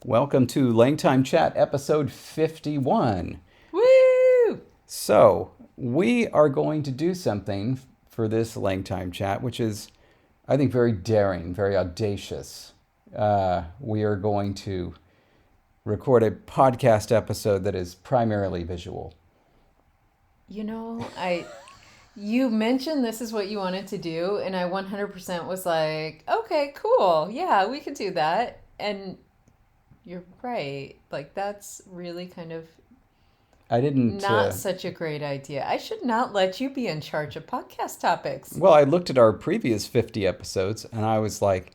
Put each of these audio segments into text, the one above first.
Welcome to LangTime Chat episode 51. Woo! So, we are going to do something for this LangTime Chat, which is, I think, very daring, very audacious. We are going to record a podcast episode that is primarily visual. You know, you mentioned this is what you wanted to do, and I 100% was like, okay, cool. Yeah, we could do that. And you're right. Like, that's really kind of I didn't. not such a great idea. I should not let you be in charge of podcast topics. Well, I looked at our previous 50 episodes and I was like,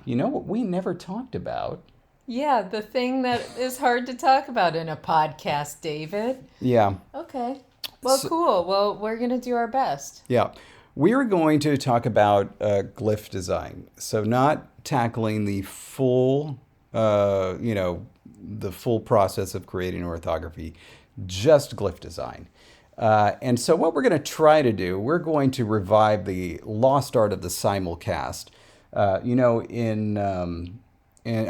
you know what we never talked about? Yeah, the thing that is hard to talk about in a podcast, David. Yeah. Okay. Well, So, cool. Well, we're going to do our best. Yeah, we're going to talk about glyph design. So not tackling the full, the full process of creating orthography, just glyph design. And so what we're going to try to do, we're going to revive the lost art of the simulcast. And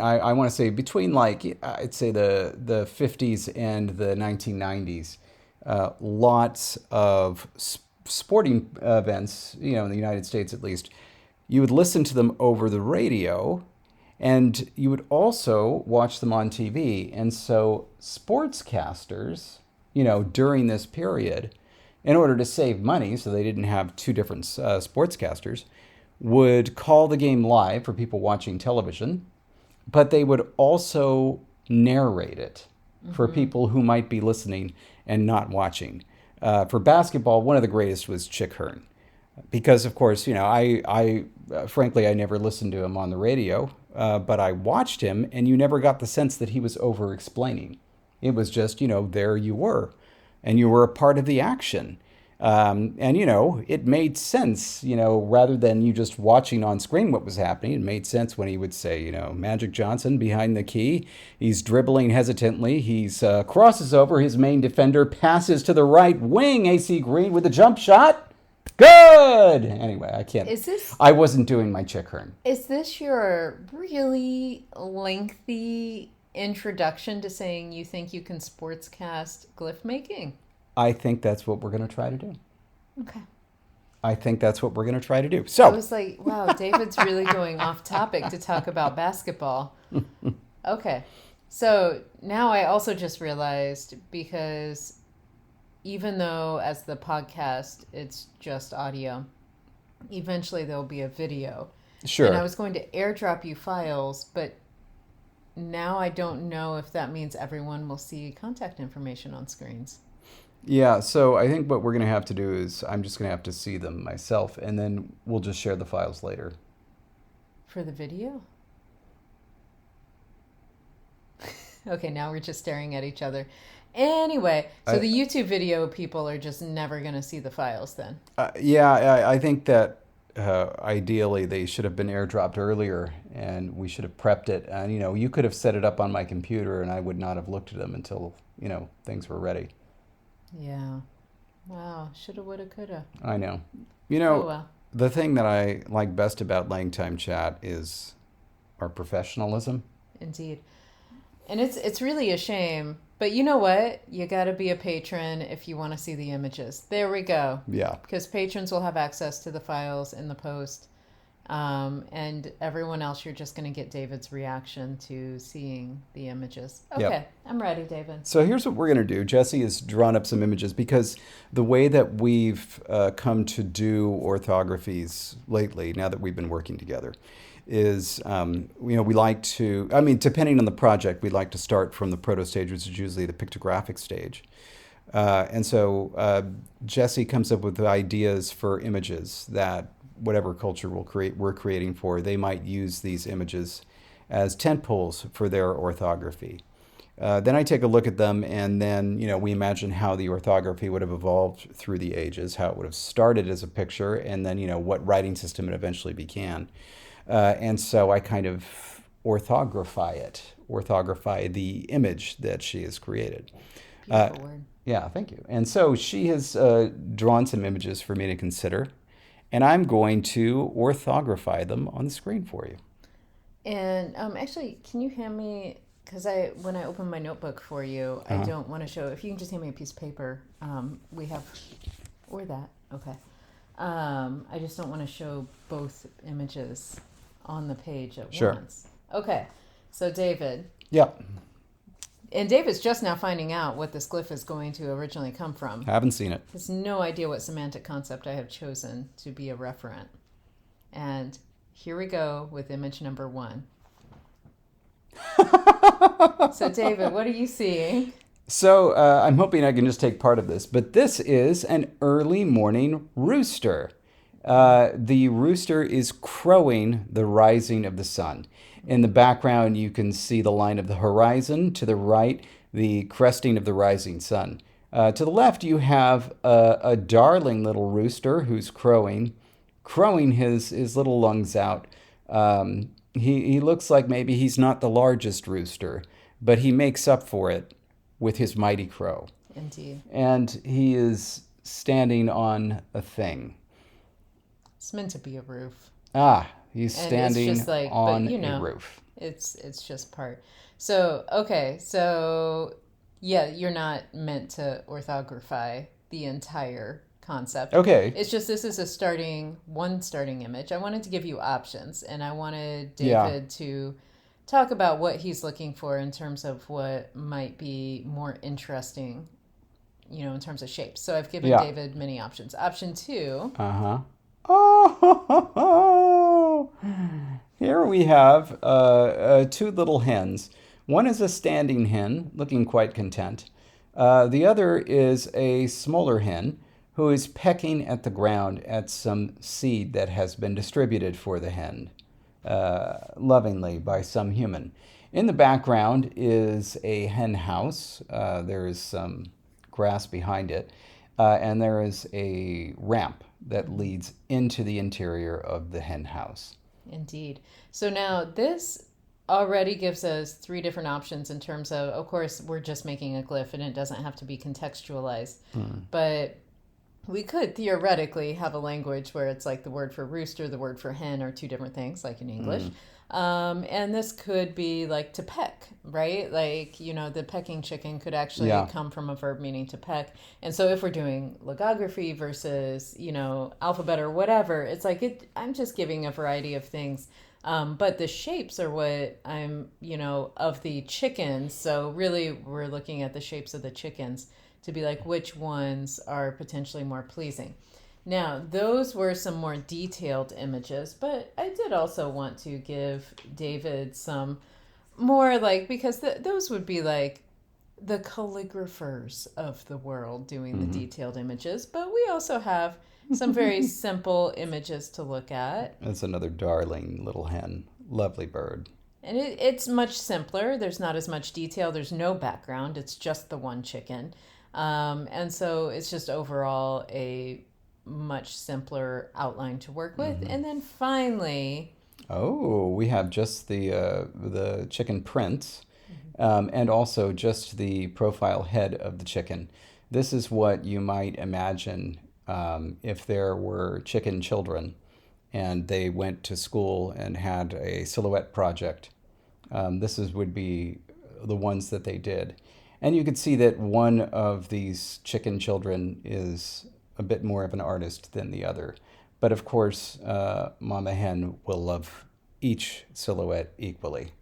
I want to say between I'd say the 50s and the 1990s, lots of sporting events, in the United States at least, you would listen to them over the radio and you would also watch them on TV. And so sportscasters, during this period, in order to save money, so they didn't have two different sportscasters, would call the game live for people watching television, but they would also narrate it for people who might be listening and not watching. For basketball, one of the greatest was Chick Hearn, because of course, I frankly I never listened to him on the radio, but I watched him, and you never got the sense that he was over explaining. It was just there you were, and you were a part of the action. And it made sense, rather than you just watching on screen what was happening. It made sense when he would say, Magic Johnson behind the key. He's dribbling hesitantly. He's crosses over his main defender, passes to the right wing. AC Green with a jump shot. Good. Anyway, I wasn't doing my Chick Hearn. Is this your really lengthy introduction to saying you think you can sportscast glyph making? I think that's what we're going to try to do. Okay. I think that's what we're going to try to do. I So, was like, wow, David's really going off topic to talk about basketball. Okay. So now I also just realized, because even though as the podcast it's just audio, eventually there'll be a video. sure. And I was going to airdrop you files, but now I don't know if that means everyone will see contact information on screens. Yeah, so I think what we're going to have to do is I'm just going to have to see them myself, and then we'll just share the files later. For the video? Okay, now we're just staring at each other. Anyway, so the YouTube video people are just never going to see the files then. I think that ideally they should have been airdropped earlier, and we should have prepped it. And, you could have set it up on my computer, and I would not have looked at them until, things were ready. Yeah. Wow. Shoulda, woulda, coulda. I know. Oh, well. The thing that I like best about LangTime Chat is our professionalism. Indeed. And it's really a shame. But you know what? You got to be a patron if you want to see the images. There we go. Yeah. Because patrons will have access to the files in the post. And everyone else, you're just going to get David's reaction to seeing the images. Okay, Yep. I'm ready, David. So here's what we're going to do. Jesse has drawn up some images, because the way that we've come to do orthographies lately, now that we've been working together, is, we like to, depending on the project, we like to start from the proto stage, which is usually the pictographic stage. And so Jesse comes up with ideas for images that whatever culture we're creating for, they might use these images as tent poles for their orthography. Then I take a look at them, and then we imagine how the orthography would have evolved through the ages, how it would have started as a picture, and then what writing system it eventually became. And so I kind of orthography the image that she has created. Beautiful word. Yeah, thank you. And so she has drawn some images for me to consider, and I'm going to orthography them on the screen for you. And actually, can you hand me because when I open my notebook for you, I don't want to show. If you can just hand me a piece of paper, we have, or that. Okay. I just don't want to show both images on the page at once. Okay. So David. Yep. And David's just now finding out what this glyph is going to originally come from. Haven't seen it. Has no idea what semantic concept I have chosen to be a referent. And here we go with image number 1. So David, what are you seeing? So I'm hoping I can just take part of this, but this is an early morning rooster. The rooster is crowing the rising of the sun. In the background, you can see the line of the horizon. To the right, the cresting of the rising sun. To the left, you have a darling little rooster who's crowing his little lungs out. He looks like maybe he's not the largest rooster, but he makes up for it with his mighty crow. Indeed. And he is standing on a thing. It's meant to be a roof. He's standing on a roof. It's just part. So, okay. So, yeah, you're not meant to orthography the entire concept. Okay. It's just this is one starting image. I wanted to give you options, and I wanted David to talk about what he's looking for in terms of what might be more interesting, in terms of shapes. So I've given David many options. Option 2. Oh, here we have 2 little hens. One is a standing hen, looking quite content. The other is a smaller hen who is pecking at the ground at some seed that has been distributed for the hen, lovingly by some human. In the background is a hen house. There is some grass behind it, and there is a ramp that leads into the interior of the hen house. Indeed. So now this already gives us 3 different options in terms of course, we're just making a glyph and it doesn't have to be contextualized. But we could theoretically have a language where it's like the word for rooster, the word for hen are 2 different things, like in English. And this could be like to peck, right? Like, the pecking chicken could actually come from a verb meaning to peck. And so if we're doing logography versus, alphabet or whatever, it's like I'm just giving a variety of things. But the shapes are what I'm, of the chickens. So really we're looking at the shapes of the chickens to be like which ones are potentially more pleasing. Now, those were some more detailed images, but I did also want to give David some more because those would be like the calligraphers of the world doing the detailed images, but we also have some very simple images to look at. That's another darling little hen. Lovely bird. And it's much simpler. There's not as much detail. There's no background. It's just the one chicken. And so it's just overall a much simpler outline to work with. And then finally... we have just the chicken print and also just the profile head of the chicken. This is what you might imagine if there were chicken children and they went to school and had a silhouette project. Would be the ones that they did. And you could see that one of these chicken children is a bit more of an artist than the other. But of course, Mama Hen will love each silhouette equally.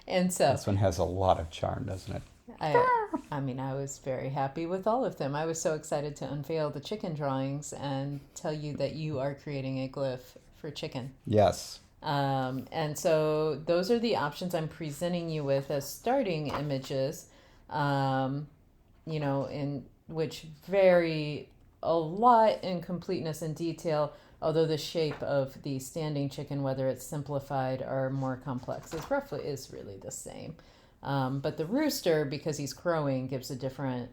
And so... This one has a lot of charm, doesn't it? I was very happy with all of them. I was so excited to unveil the chicken drawings and tell you that you are creating a glyph for chicken. Yes. And so those are the options I'm presenting you with as starting images, in which vary a lot in completeness and detail, although the shape of the standing chicken, whether it's simplified or more complex, is really the same. But the rooster, because he's crowing, gives a different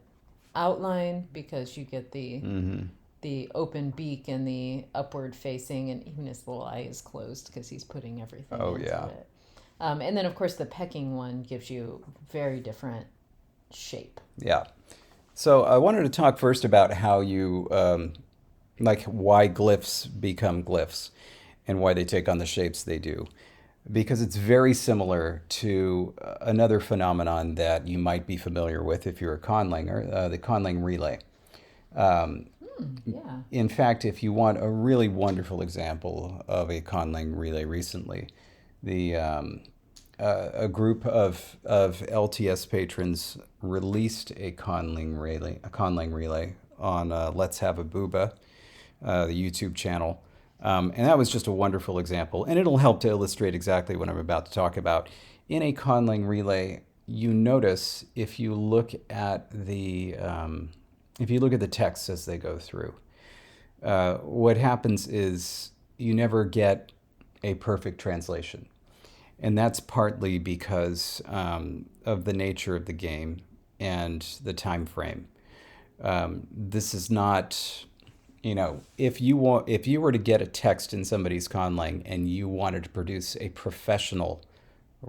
outline because you get the open beak and the upward facing, and even his little eye is closed because he's putting everything into it. And then, of course, the pecking one gives you very different shape. Yeah. So I wanted to talk first about how you, why glyphs become glyphs and why they take on the shapes they do. because it's very similar to another phenomenon that you might be familiar with if you're a conlanger, the conlang relay. Um, Yeah. in fact, if you want a really wonderful example of a conlang relay recently, the a group of LTS patrons released a conlang relay on Let's Have a Booba, the YouTube channel. And that was just a wonderful example. And it'll help to illustrate exactly what I'm about to talk about. In a conlang relay, you notice if you look at the texts as they go through, what happens is you never get a perfect translation. And that's partly because of the nature of the game and the time frame. This is not, if you were to get a text in somebody's conlang and you wanted to produce a professional,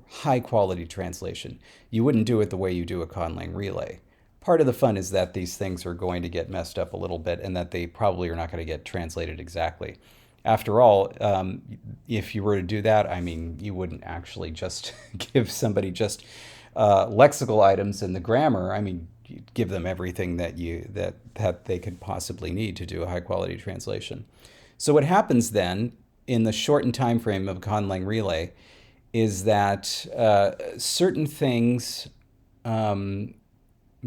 high quality translation, you wouldn't do it the way you do a conlang relay. Part of the fun is that these things are going to get messed up a little bit and that they probably are not going to get translated exactly. After all, if you were to do that, I mean, you wouldn't actually just give somebody just lexical items and the grammar. I mean, you'd give them everything that they could possibly need to do a high quality translation. So what happens then in the shortened time frame of conlang relay is that certain things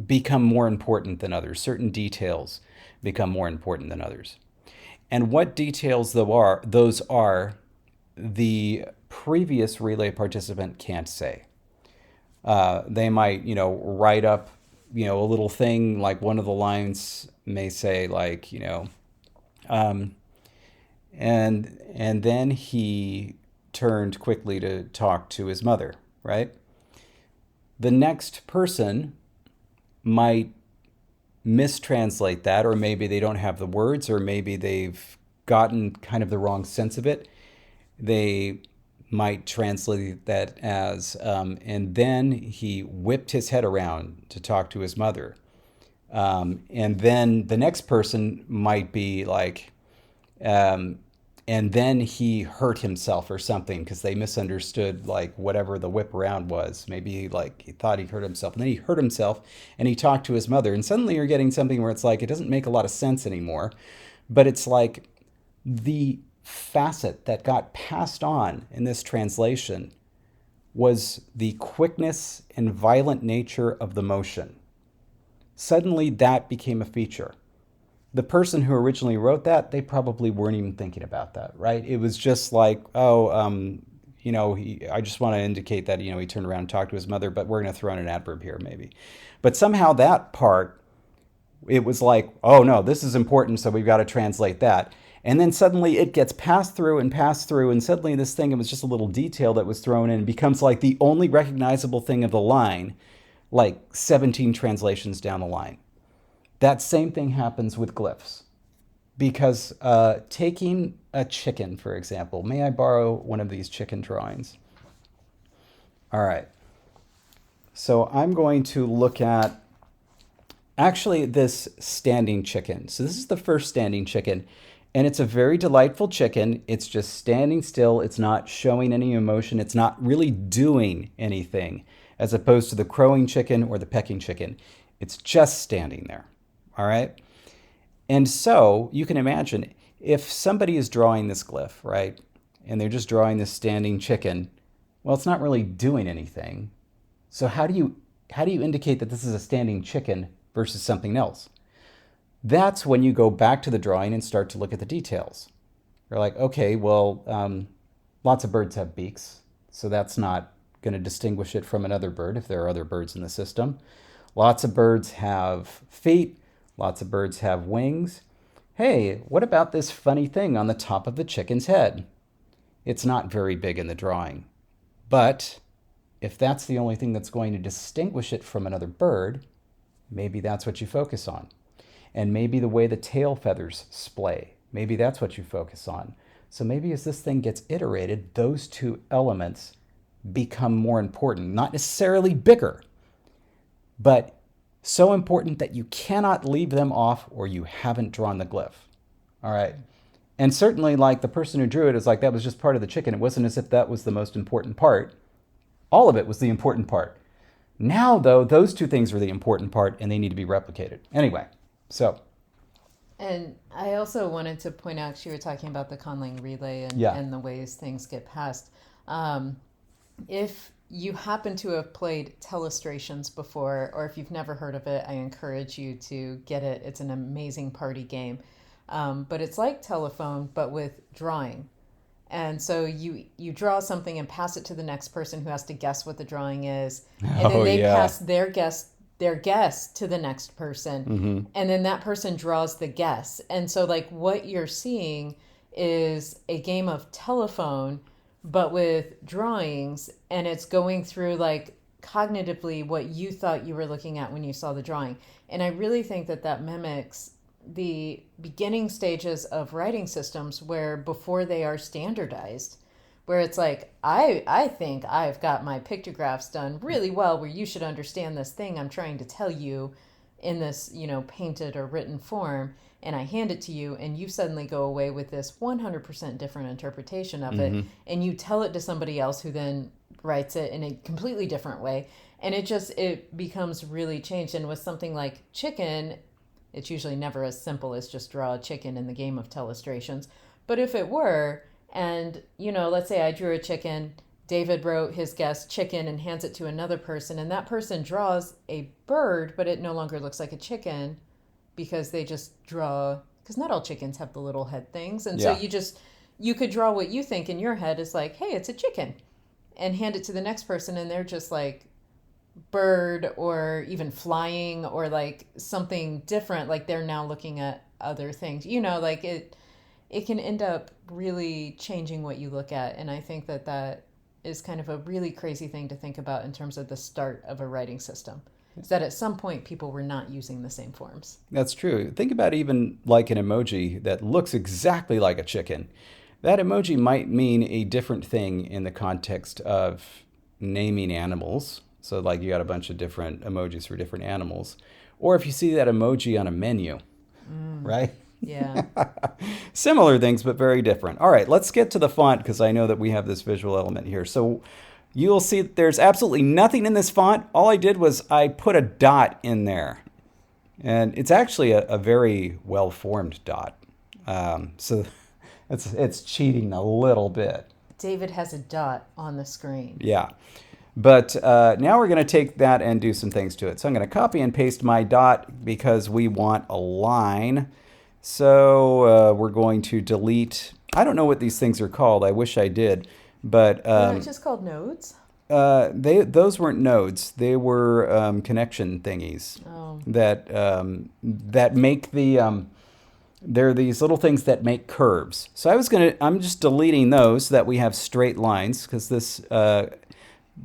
become more important than others. Certain details become more important than others. And what details those are the previous relay participant can't say. They might, write up, a little thing like one of the lines may say like, um, and then he turned quickly to talk to his mother, right? The next person might mistranslate that, or maybe they don't have the words, or maybe they've gotten kind of the wrong sense of it. They might translate that as, and then he whipped his head around to talk to his mother. And then the next person might be like, um, and then he hurt himself or something because they misunderstood like whatever the whip around was. Maybe like he thought he hurt himself, and then he hurt himself and he talked to his mother, and suddenly you're getting something where it's like it doesn't make a lot of sense anymore, but it's like the facet that got passed on in this translation was the quickness and violent nature of the motion. Suddenly that became a feature. The person who originally wrote that, they probably weren't even thinking about that, right? It was just like, oh, I just want to indicate that, he turned around and talked to his mother, but we're going to throw in an adverb here, maybe. But somehow that part, it was like, oh no, this is important, so we've got to translate that. And then suddenly it gets passed through, and suddenly this thing, it was just a little detail that was thrown in, becomes like the only recognizable thing of the line, like 17 translations down the line. That same thing happens with glyphs. Because taking a chicken, for example, may I borrow one of these chicken drawings? All right. So I'm going to look at actually this standing chicken. So this is the first standing chicken. And it's a very delightful chicken. It's just standing still. It's not showing any emotion. It's not really doing anything, as opposed to the crowing chicken or the pecking chicken. It's just standing there. All right. And so you can imagine if somebody is drawing this glyph, right, and they're just drawing this standing chicken, well, it's not really doing anything. So how do you indicate that this is a standing chicken versus something else? That's when you go back to the drawing and start to look at the details. You're like, okay, well, lots of birds have beaks, so that's not going to distinguish it from another bird if there are other birds in the system. Lots of birds have feet. Lots of birds have wings. Hey, what about this funny thing on the top of the chicken's head? It's not very big in the drawing. But if that's the only thing that's going to distinguish it from another bird, maybe that's what you focus on. And maybe the way the tail feathers splay, maybe that's what you focus on. So maybe as this thing gets iterated, those two elements become more important. Not necessarily bigger, but so important that you cannot leave them off or you haven't drawn the glyph. All right. And certainly, like, the person who drew it is like, that was just part of the chicken. It wasn't as if that was the most important part. All of it was the important part. Now, though, those two things are the important part, and they need to be replicated. Anyway, so. And I also wanted to point out, you were talking about the conlang relay and the ways things get passed. If you happen to have played Telestrations before, or if you've never heard of it, I encourage you to get it. It's an amazing party game. But it's like telephone, but with drawing. And so you draw something and pass it to the next person who has to guess what the drawing is. And then they pass their guess to the next person. Mm-hmm. And then that person draws the guess. And so like what you're seeing is a game of telephone, but with drawings, and it's going through like cognitively what you thought you were looking at when you saw the drawing. And I really think that mimics the beginning stages of writing systems where before they are standardized, where it's like, I think I've got my pictographs done really well where you should understand this thing I'm trying to tell you in this, painted or written form, and I hand it to you, and you suddenly go away with this 100% different interpretation of it, and you tell it to somebody else who then writes it in a completely different way, and it becomes really changed. And with something like chicken, it's usually never as simple as just draw a chicken in the game of Telestrations. But if it were, and, let's say I drew a chicken, David wrote his guess chicken and hands it to another person, and that person draws a bird, but it no longer looks like a chicken because they just draw, because not all chickens have the little head things. And so you could draw what you think in your head is like, hey, it's a chicken, and hand it to the next person, and they're just like, bird or even flying or like something different, like they're now looking at other things, like it can end up really changing what you look at. And I think that is kind of a really crazy thing to think about in terms of the start of a writing system, is that at some point people were not using the same forms. That's true. Think about even like an emoji that looks exactly like a chicken. That emoji might mean a different thing in the context of naming animals. So like you got a bunch of different emojis for different animals. Or if you see that emoji on a menu, right? Yeah. Similar things, but very different. All right, let's get to the font because I know that we have this visual element here. So you'll see that there's absolutely nothing in this font. All I did was I put a dot in there. And it's actually a very well-formed dot. So it's cheating a little bit. David has a dot on the screen. Yeah. But now we're going to take that and do some things to it. So I'm going to copy and paste my dot because we want a line. So we're going to delete. I don't know what these things are called. I wish I did. But they're just called nodes? Those weren't nodes. They were connection thingies that make the... They're these little things that make curves. So I'm just deleting those so that we have straight lines because this...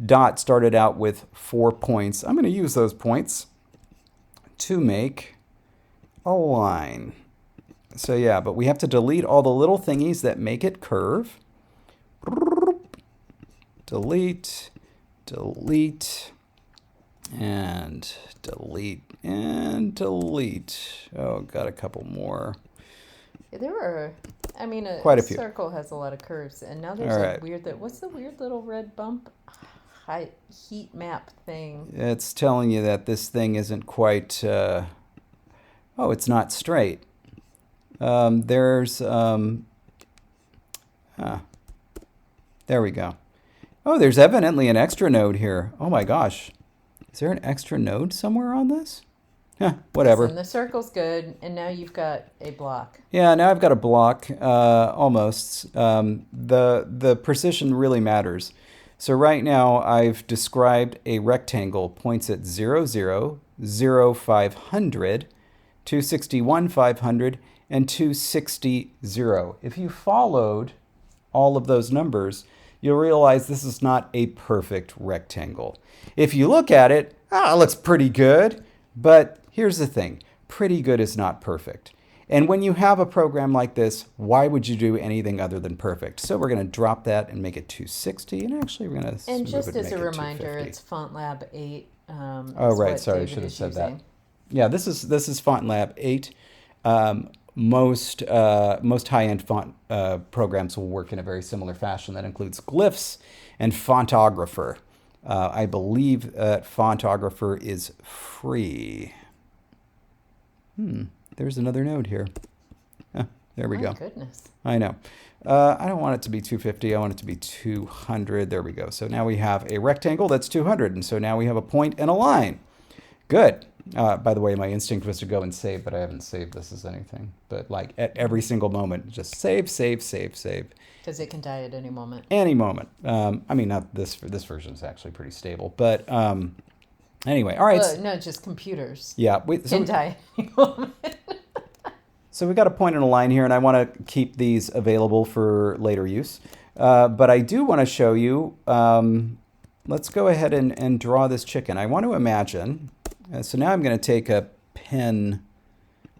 dot started out with 4 points. I'm going to use those points to make a line. So yeah, but we have to delete all the little thingies that make it curve. Delete, delete, and delete, and delete. Oh, got a couple more. There were, quite a few. Circle has a lot of curves, and now there's what's the weird little red bump? Heat map thing. It's telling you that this thing isn't quite, it's not straight. There we go. Oh, there's evidently an extra node here. Oh my gosh. Is there an extra node somewhere on this? Whatever. Listen, the circle's good, and now you've got a block. Yeah, now I've got a block, almost. The precision really matters. So right now I've described a rectangle, points at 0, 0, 0, 500, 261, 500, and 260, 0. If you followed all of those numbers, you'll realize this is not a perfect rectangle. If you look at it, it looks pretty good, but here's the thing, pretty good is not perfect. And when you have a program like this, why would you do anything other than perfect? So we're going to drop that and make it 260. And actually, we're going to And just as a reminder, it's FontLab 8. Oh, right. Sorry, I should have said that. Yeah, this is FontLab 8. most high-end font programs will work in a very similar fashion. That includes Glyphs and Fontographer. I believe that Fontographer is free. There's another node here. There we go. My goodness. I know. I don't want it to be 250. I want it to be 200. There we go. So now we have a rectangle that's 200. And so now we have a point and a line. Good. By the way, my instinct was to go and save, but I haven't saved this as anything. But like at every single moment, just save, save, save, save. Because it can die at any moment. Any moment. I mean, not this. This version is actually pretty stable. But anyway, all right. Well, no, just computers. Yeah. Can die at any moment. So we got a point and a line here, and I want to keep these available for later use. But I do want to show you, let's go ahead and draw this chicken. I want to imagine, so now I'm going to take a pen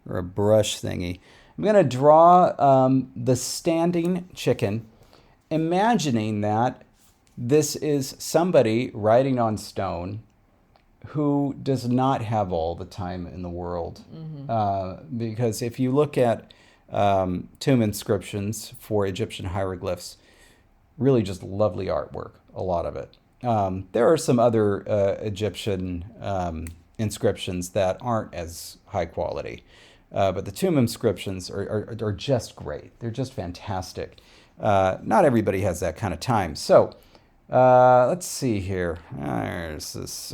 or a brush thingy. I'm going to draw the standing chicken, imagining that this is somebody writing on stone who does not have all the time in the world. Because if you look at tomb inscriptions for Egyptian hieroglyphs, really just lovely artwork, a lot of it. There are some other Egyptian inscriptions that aren't as high quality, but the tomb inscriptions are just great. They're just fantastic. Not everybody has that kind of time. So let's see here. There's this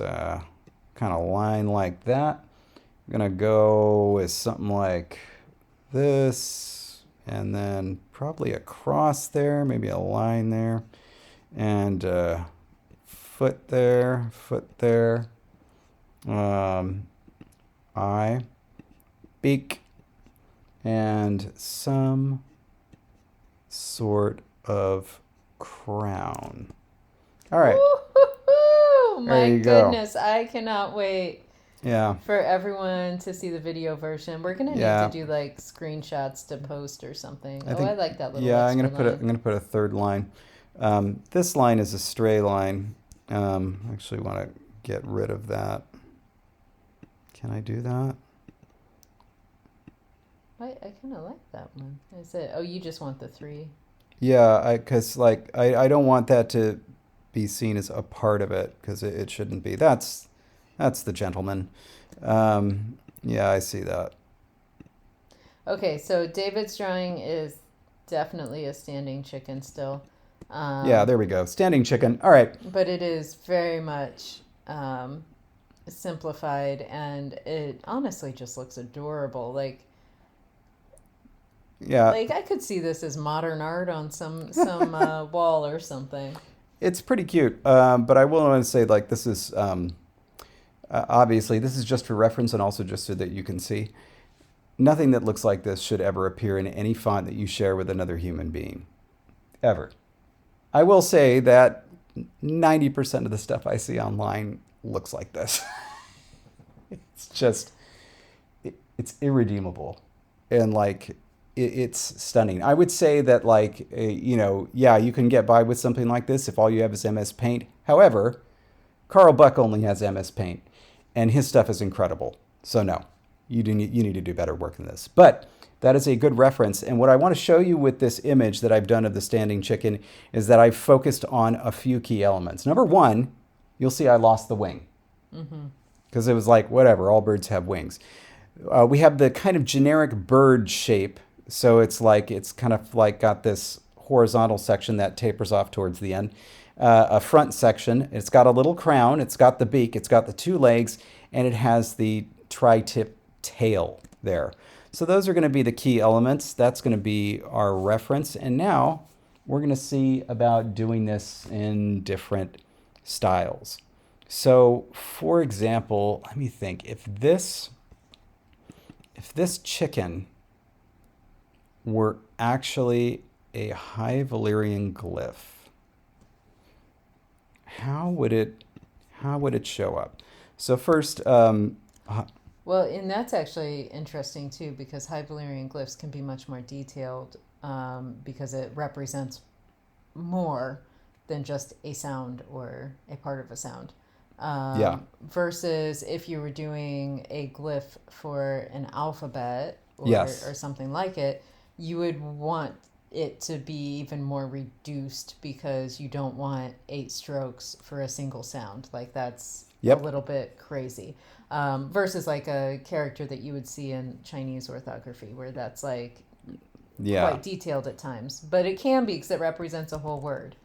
kind of line like that. I'm gonna go with something like this, and then probably a cross there, maybe a line there, and foot there, eye, beak, and some sort of crown. All right. Woo-hoo-hoo! My goodness, go. I cannot wait. Yeah. For everyone to see the video version. We're gonna need to do like screenshots to post or something. I like that little. Yeah, I'm line. gonna put a third line. This line is a stray line. Actually, want to get rid of that. Can I do that? I kind of like that one. Is it? Oh, you just want the 3. Yeah, because like I don't want that to be seen as a part of it, because it shouldn't be. That's the gentleman. Yeah, I see that. Okay, so David's drawing is definitely a standing chicken still. Yeah, there we go. Standing chicken. All right. But it is very much simplified, and it honestly just looks adorable. Yeah. Like I could see this as modern art on some wall or something. It's pretty cute. But I will want to say, like, this is obviously, this is just for reference and also just so that you can see. Nothing that looks like this should ever appear in any font that you share with another human being. Ever. I will say that 90% of the stuff I see online looks like this. It's just, it's irredeemable. And like, it's stunning. I would say that like, yeah, you can get by with something like this if all you have is MS Paint. However, Carl Buck only has MS Paint, and his stuff is incredible. So no, you need to do better work than this. But that is a good reference. And what I want to show you with this image that I've done of the standing chicken is that I've focused on a few key elements. Number one, you'll see I lost the wing. Because it was like, whatever, all birds have wings. We have the kind of generic bird shape. So it's kind of like got this horizontal section that tapers off towards the end. A front section. It's got a little crown. It's got the beak. It's got the 2 legs. And it has the tri-tip tail there. So those are going to be the key elements. That's going to be our reference. And now we're going to see about doing this in different styles. So for example, let me think. If this chicken were actually a High Valyrian glyph, how would it show up? So first, well, and that's actually interesting too, because High Valyrian glyphs can be much more detailed because it represents more than just a sound or a part of a sound. Yeah. Versus if you were doing a glyph for an alphabet Yes. or something like it, you would want it to be even more reduced because you don't want 8 strokes for a single sound. Like that's a Yep. little bit crazy. Versus like a character that you would see in Chinese orthography where that's like Yeah. quite detailed at times. But it can be because it represents a whole word.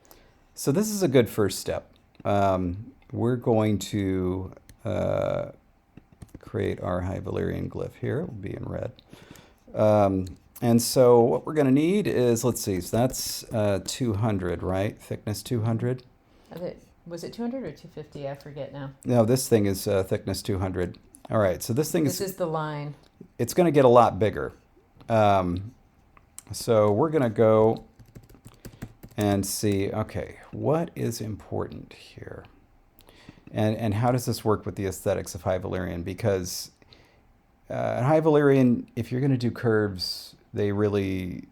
So this is a good first step. We're going to create our High Valyrian glyph here. It will be in red. And so what we're going to need is, let's see, so that's 200, right? Thickness 200. Was it 200 or 250? I forget now. No, this thing is thickness 200. All right, so this thing This is the line. It's going to get a lot bigger. So we're going to go and see, okay, what is important here? And how does this work with the aesthetics of High Valyrian? Because High Valyrian, if you're going to do curves, there really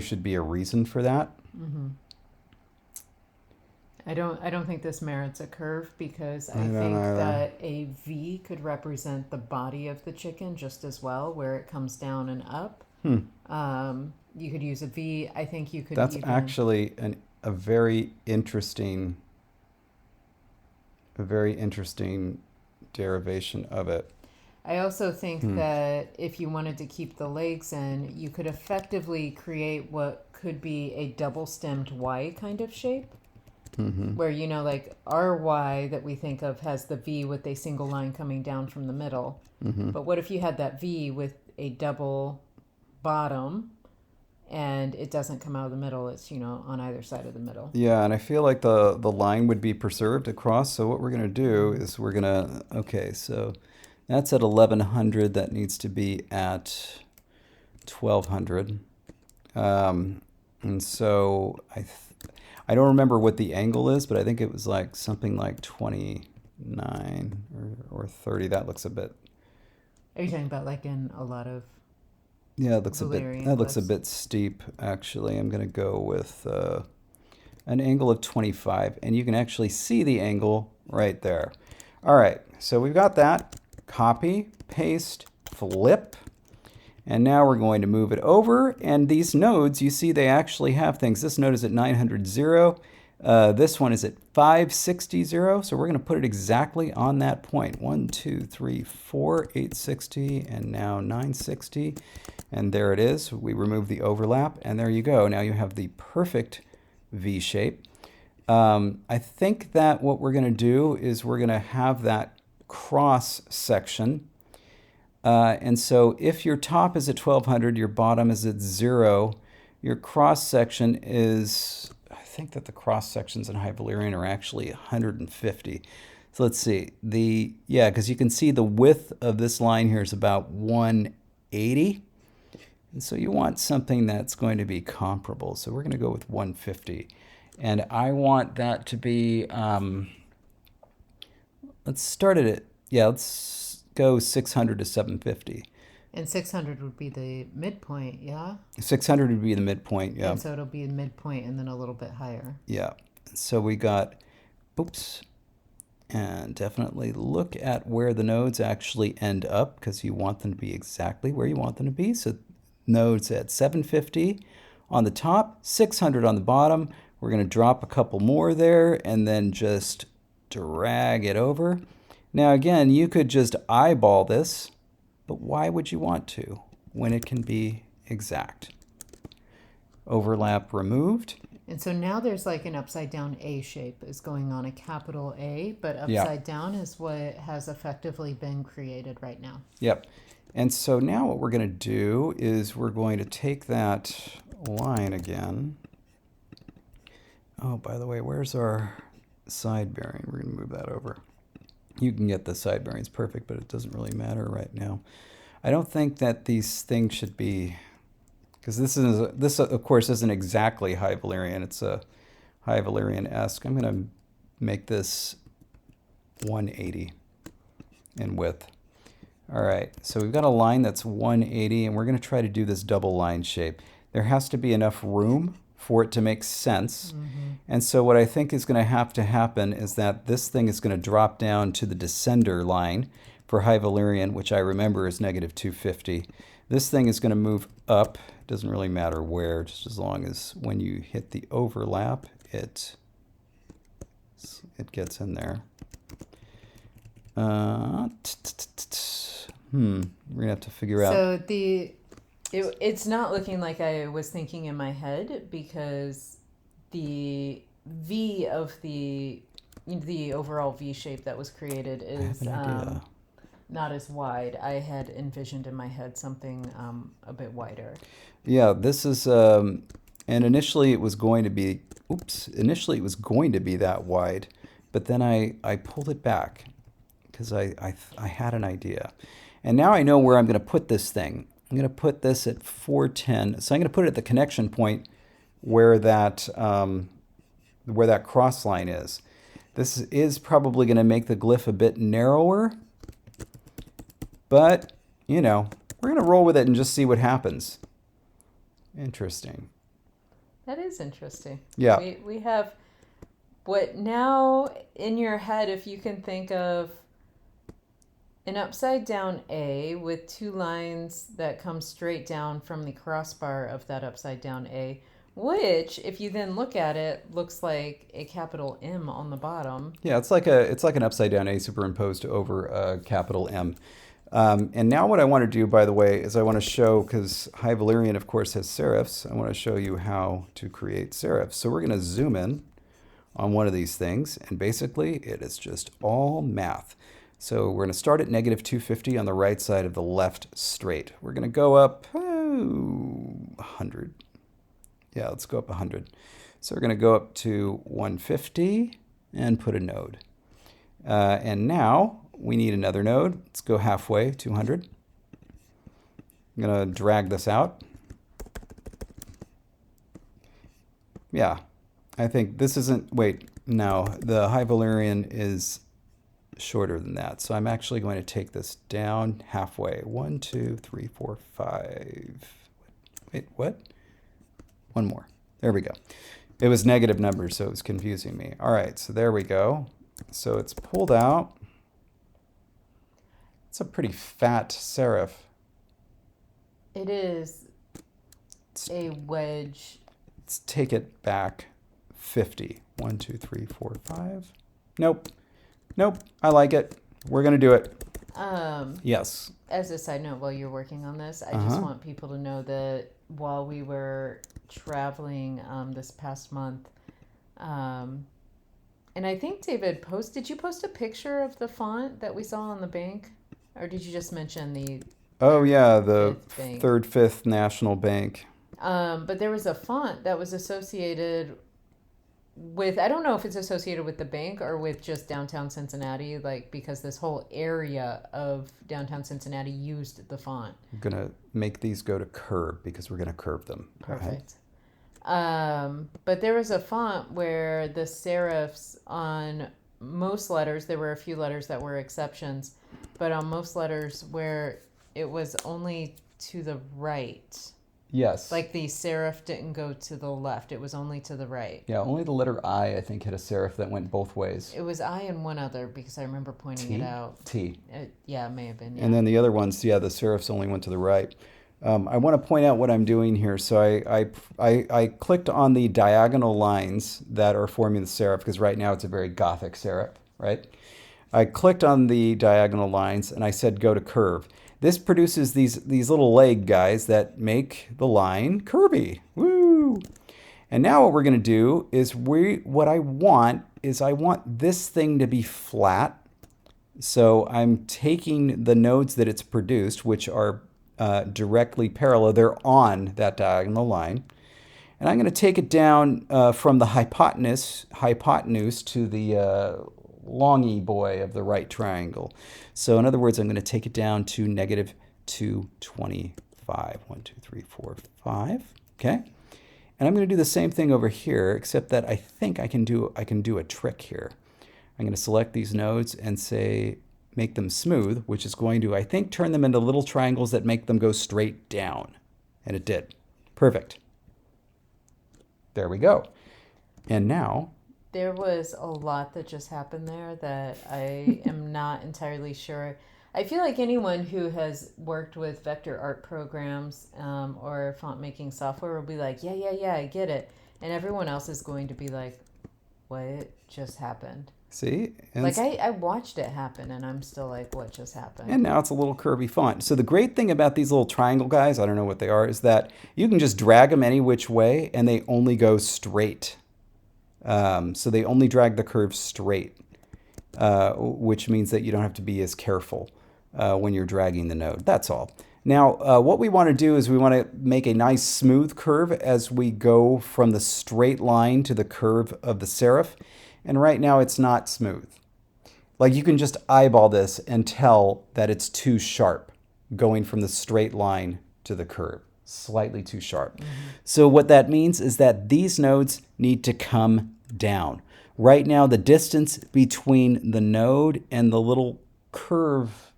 should be a reason for that. Mm-hmm. I don't think this merits a curve because I think that a V could represent the body of the chicken just as well, where it comes down and up. You could use a V. I think you could. That's actually a very interesting derivation of it. I also think that if you wanted to keep the legs in, you could effectively create what could be a double-stemmed Y kind of shape. Mm-hmm. Where, like our Y that we think of has the V with a single line coming down from the middle. Mm-hmm. But what if you had that V with a double bottom and it doesn't come out of the middle? It's, on either side of the middle. Yeah, and I feel like the line would be preserved across. So what we're going to do is okay, so that's at 1100. That needs to be at 1200. And so I don't remember what the angle is, but I think it was like something like 29 or 30. That looks a bit. Are you talking about like in a lot of? Yeah, it looks Valyrian looks a bit steep. Actually, I'm going to go with an angle of 25, and you can actually see the angle right there. All right, so we've got that. Copy, paste, flip. And now we're going to move it over. And these nodes, you see they actually have things. This node is at 900, 0. This one is at 560, 0. So we're going to put it exactly on that point. 1, 2, 3, 4, 860, and now 960. And there it is. We remove the overlap, and there you go. Now you have the perfect V shape. I think that what we're going to do is we're going to have that cross section. And so if your top is at 1200, your bottom is at 0, your cross section is, I think that the cross sections in High Valyrian are actually 150. So let's see, because you can see the width of this line here is about 180. And so you want something that's going to be comparable. So we're going to go with 150. And I want that to be, let's go 600 to 750. And 600 would be the midpoint, yeah? 600 would be the midpoint, yeah. And so it'll be a midpoint and then a little bit higher. Yeah. So we got, and definitely look at where the nodes actually end up because you want them to be exactly where you want them to be. So nodes at 750 on the top, 600 on the bottom. We're going to drop a couple more there and then just drag it over. Now, again, you could just eyeball this, but why would you want to when it can be exact? Overlap removed. And so now there's like an upside down A shape is going on, a capital A, but upside down is what has effectively been created right now. Yep. And so now what we're going to do is we're going to take that line again. Oh, by the way, where's our side bearing? We're going to move that over. You can get the side bearings perfect, but it doesn't really matter right now. I don't think that these things should be, because this of course isn't exactly High Valyrian. It's a High Valyrian-esque. I'm going to make this 180 in width. All right, so we've got a line that's 180, and we're going to try to do this double line shape. There has to be enough room for it to make sense. Mm-hmm. And so what I think is going to happen is that this thing is going to drop down to the descender line for High Valyrian, which I remember is negative 250. This thing is going to move up. Doesn't really matter where, just as long as when you hit the overlap, it gets in there. We're gonna have to figure out. So it's not looking like I was thinking in my head, because the V of the overall V shape that was created is not as wide. I had envisioned in my head something a bit wider. Yeah, this is, and initially it was going to be, initially it was going to be that wide, but then I pulled it back because I had an idea. And now I know where I'm going to put this thing. I'm going to put this at 410. So I'm going to put it at the connection point where that cross line is. This is probably going to make the glyph a bit narrower, but, you know, we're going to roll with it and just see what happens. Interesting. That is interesting. Yeah. We have what now in your head, if you can think of an upside down A with two lines that come straight down from the crossbar of that upside down A, which, if you then look at it, looks like a capital M on the bottom. Yeah, it's like an upside down A superimposed over a capital M. And now what I want to do, by the way, is I want to show, because High Valyrian, of course, has serifs, I want to show you how to create serifs. So we're going to zoom in on one of these things, and basically it is just all math. So we're going to start at negative 250 on the right side of the left straight. We're going to go up 100. Yeah, let's go up 100. So we're going to go up to 150 and put a node. And now we need another node. Let's go halfway, 200. I'm going to drag this out. Yeah, I think this isn't, wait, no, the High Valyrian is shorter than that. So I'm actually going to take this down halfway. 1, 2, 3, 4, 5. Wait, what? One more. There we go. It was negative numbers, so it was confusing me. All right, so there we go. So it's pulled out. It's a pretty fat serif. It is a wedge. Let's take it back 50. 1, 2, 3, 4, 5. Nope. Nope. I like it. We're going to do it. Yes. As a side note, while you're working on this, I just want people to know that while we were traveling this past month, and I think David did you post a picture of the font that we saw on the bank? Or did you just mention the Third Fifth National Bank? But there was a font that was associated with, I don't know if it's associated with the bank or with just downtown Cincinnati, like, because this whole area of downtown Cincinnati used the font. I'm going to make these go to curve because we're going to curve them. Perfect. But there was a font where the serifs on most letters, there were a few letters that were exceptions, but on most letters where it was only to the right. Yes. Like the serif didn't go to the left. It was only to the right. Yeah, only the letter I think, had a serif that went both ways. It was I and one other, because I remember pointing it out. T. Yeah, it may have been. Yeah. And then the other ones, yeah, the serifs only went to the right. I want to point out what I'm doing here. So I clicked on the diagonal lines that are forming the serif, because right now it's a very Gothic serif, right? I clicked on the diagonal lines and I said go to curve. This produces these little leg guys that make the line curvy. Woo! And now what we're going to do is I want this thing to be flat. So I'm taking the nodes that it's produced, which are directly parallel. They're on that diagonal line. And I'm going to take it down from the hypotenuse to the longy boy of the right triangle. So in other words, I'm going to take it down to negative 225. 1, 2, 3, 4, 5. Okay. And I'm going to do the same thing over here, except that I think I can do a trick here. I'm going to select these nodes and say make them smooth, which is going to, I think, turn them into little triangles that make them go straight down. And it did. Perfect. There we go. And now there was a lot that just happened there that I am not entirely sure. I feel like anyone who has worked with vector art programs or font making software will be like, yeah, I get it. And everyone else is going to be like, what just happened? See? Like, I watched it happen, and I'm still like, what just happened? And now it's a little curvy font. So the great thing about these little triangle guys, I don't know what they are, is that you can just drag them any which way, and they only go straight. So they only drag the curve straight, which means that you don't have to be as careful when you're dragging the node. That's all. Now, what we want to do is we want to make a nice smooth curve as we go from the straight line to the curve of the serif. And right now it's not smooth. Like you can just eyeball this and tell that it's too sharp going from the straight line to the curve. Slightly too sharp. Mm-hmm. So what that means is that these nodes need to come down. Right now, the distance between the node and the little curve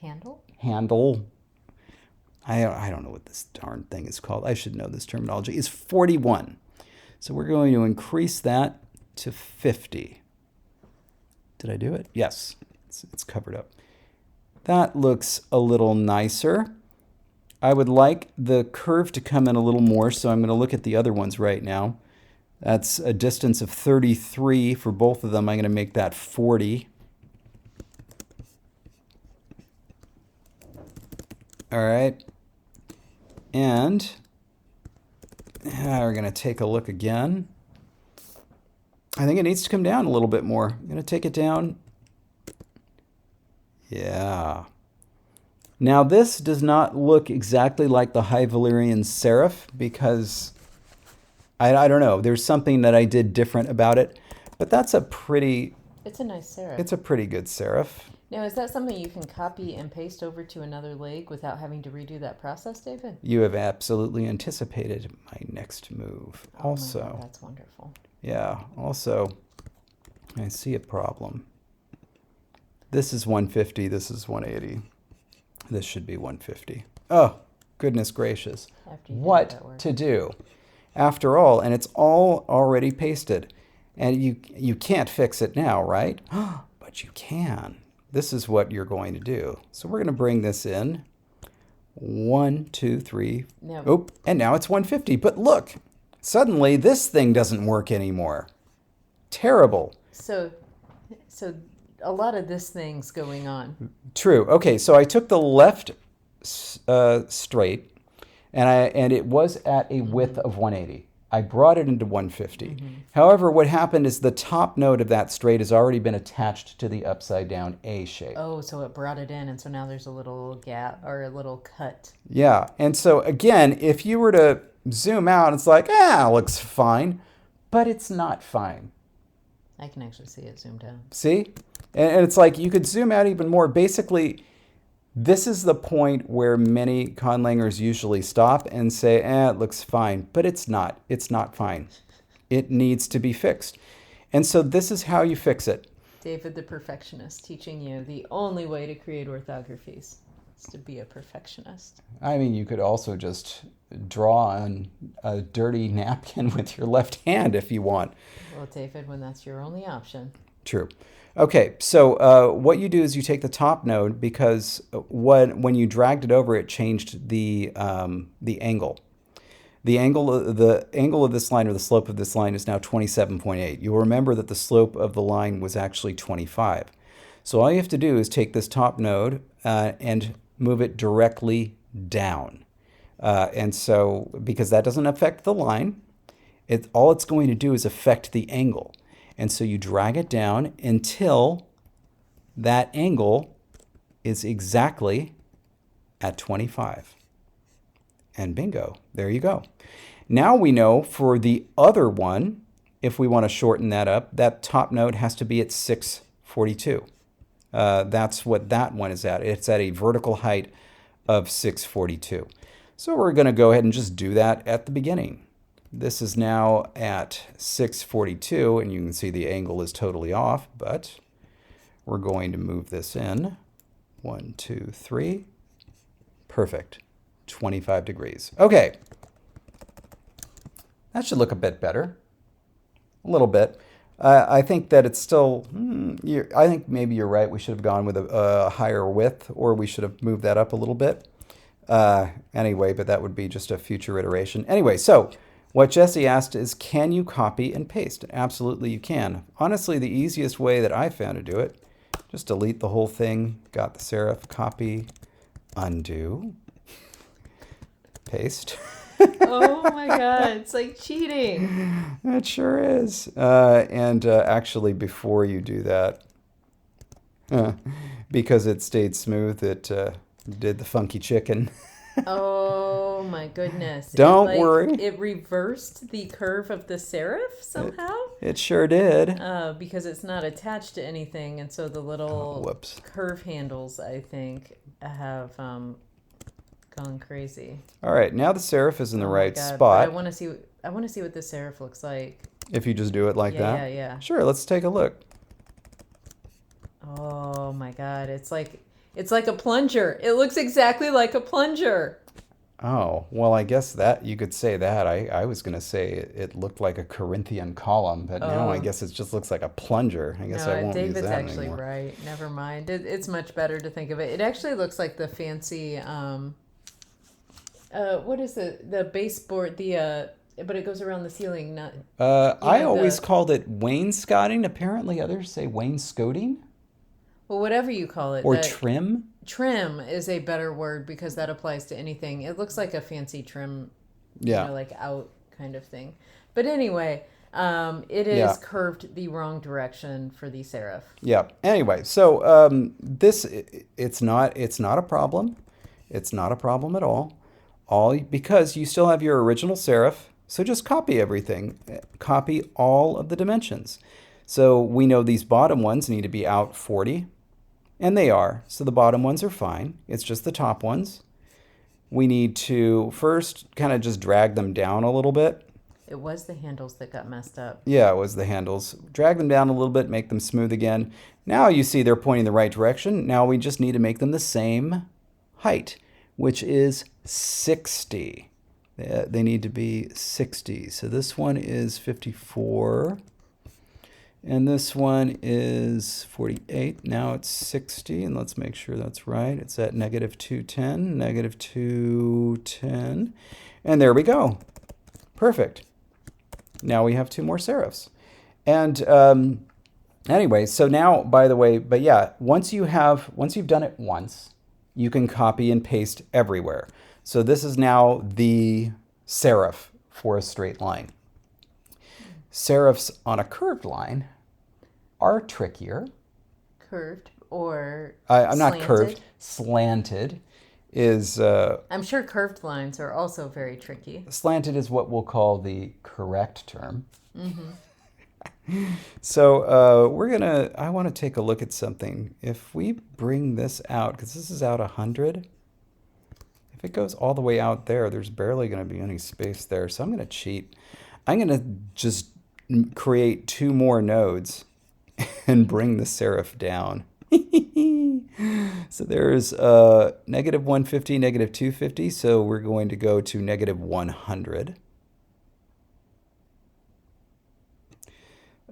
handle, I don't know what this darn thing is called. I should know this terminology. Is 41. So we're going to increase that to 50. Did I do it? Yes, it's covered up. That looks a little nicer. I would like the curve to come in a little more, so I'm going to look at the other ones right now. That's a distance of 33 for both of them. I'm going to make that 40. All right. And we're going to take a look again. I think it needs to come down a little bit more. I'm going to take it down. Yeah. Now this does not look exactly like the High Valyrian serif because I don't know. There's something that I did different about it, but that's a pretty... It's a nice serif. It's a pretty good serif. Now, is that something you can copy and paste over to another leg without having to redo that process, David? You have absolutely anticipated my next move. Oh Also, my God, that's wonderful. Yeah. Also, I see a problem. This is 150. This is 180. This should be 150. Oh, goodness gracious. What to do? After all, and it's all already pasted. And you can't fix it now, right? But you can. This is what you're going to do. So we're going to bring this in. 1, 2, 3. No. Oh, and now it's 150. But look, suddenly this thing doesn't work anymore. Terrible. So a lot of this thing's going on. True. Okay, so I took the left straight, and it was at a width of 180. I brought it into 150. Mm-hmm. However, what happened is the top node of that straight has already been attached to the upside down A shape. Oh, so it brought it in, and so now there's a little gap or a little cut. Yeah, and so again, if you were to zoom out, it's like, looks fine, but it's not fine. I can actually see it zoomed out. See? And it's like you could zoom out even more. Basically, this is the point where many conlangers usually stop and say, it looks fine. But it's not. It's not fine. It needs to be fixed. And so this is how you fix it. David the perfectionist teaching you the only way to create orthographies is to be a perfectionist. I mean, you could also just draw on a dirty napkin with your left hand if you want. Well, David, when that's your only option. True. Okay, so what you do is you take the top node because when you dragged it over, it changed the angle. The angle of this line, or the slope of this line, is now 27.8. You'll remember that the slope of the line was actually 25. So all you have to do is take this top node and move it directly down. And so, because that doesn't affect the line, all it's going to do is affect the angle. And so you drag it down until that angle is exactly at 25. And bingo, there you go. Now we know for the other one, if we want to shorten that up, that top node has to be at 642. That's what that one is at. It's at a vertical height of 642. So we're going to go ahead and just do that at the beginning. This is now at 642, and you can see the angle is totally off, but we're going to move this in. 1, 2, 3. Perfect. 25 degrees. Okay. That should look a bit better. A little bit. I think that it's still. I think maybe you're right. We should have gone with a higher width, or we should have moved that up a little bit. Anyway, but that would be just a future iteration. Anyway, so what Jesse asked is, can you copy and paste? Absolutely, you can. Honestly, the easiest way that I found to do it, just delete the whole thing. Got the serif, copy, undo, paste. Oh my God, it's like cheating. It sure is. Actually, before you do that, because it stayed smooth, it did the funky chicken. Oh my goodness. Don't worry. It reversed the curve of the serif somehow? It sure did. Because it's not attached to anything, and so the little curve handles, I think, have gone crazy. All right, now the serif is in the right God, spot. I want to see what the serif looks like. If you just do it like that? Yeah. Sure, let's take a look. Oh my God, it's like a plunger. It looks exactly like a plunger. Oh, well, I guess that you could say that. I was going to say it looked like a Corinthian column, but now I guess it just looks like a plunger. I guess I won't use that anymore. David's actually right. Never mind. It's much better to think of it. It actually looks like the fancy, what is the baseboard, but it goes around the ceiling, not... I always called it wainscoting. Apparently others say wainscoting. Well, whatever you call it. Or trim. Trim is a better word because that applies to anything. It looks like a fancy trim, like out kind of thing. But anyway, it is curved the wrong direction for the serif. Yeah. Anyway, so it's not a problem. It's not a problem at all. Because you still have your original serif. So just copy everything. Copy all of the dimensions. So we know these bottom ones need to be out 40. And they are. So the bottom ones are fine. It's just the top ones. We need to first kind of just drag them down a little bit. It was the handles that got messed up. Yeah, it was the handles. Drag them down a little bit, make them smooth again. Now you see they're pointing the right direction. Now we just need to make them the same height, which is 60. They need to be 60. So this one is 54. And this one is 48. Now it's 60. And let's make sure that's right. It's at negative 210, negative 210. And there we go. Perfect. Now we have two more serifs. And anyway, so now, by the way, but yeah, once you've done it once, you can copy and paste everywhere. So this is now the serif for a straight line. Serifs on a curved line are trickier. Curved or I'm slanted? Not curved. Slanted is... I'm sure curved lines are also very tricky. Slanted is what we'll call the correct term. Mm-hmm. So I want to take a look at something. If we bring this out, because this is out 100, if it goes all the way out there, there's barely going to be any space there. So I'm going to cheat. I'm going to just create two more nodes and bring the serif down. So there's negative 150, negative 250. So we're going to go to negative 100.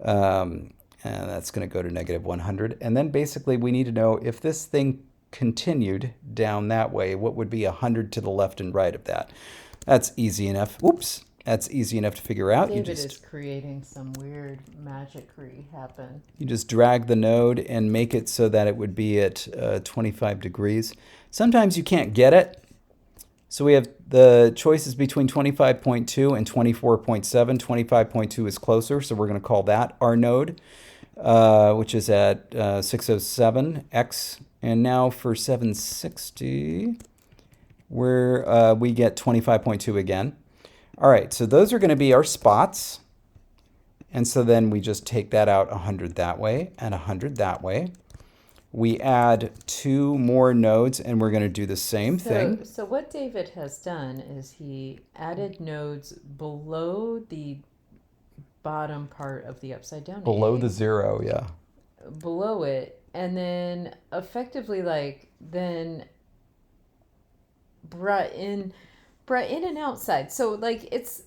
And that's going to go to negative 100. And then basically we need to know if this thing continued down that way, what would be 100 to the left and right of that? That's easy enough. Oops. That's easy enough to figure out. David is creating some weird magicry happen. You just drag the node and make it so that it would be at 25 degrees. Sometimes you can't get it. So we have the choices between 25.2 and 24.7. 25.2 is closer, so we're going to call that our node, which is at 607x. And now for 760, we get 25.2 again. All right, so those are going to be our spots. And so then we just take that out 100 that way and 100 that way. We add two more nodes, and we're going to do the same thing. So what David has done is he added nodes below the bottom part of the upside down Below egg, the zero, yeah. Below it, and then effectively then brought in an outside. So it's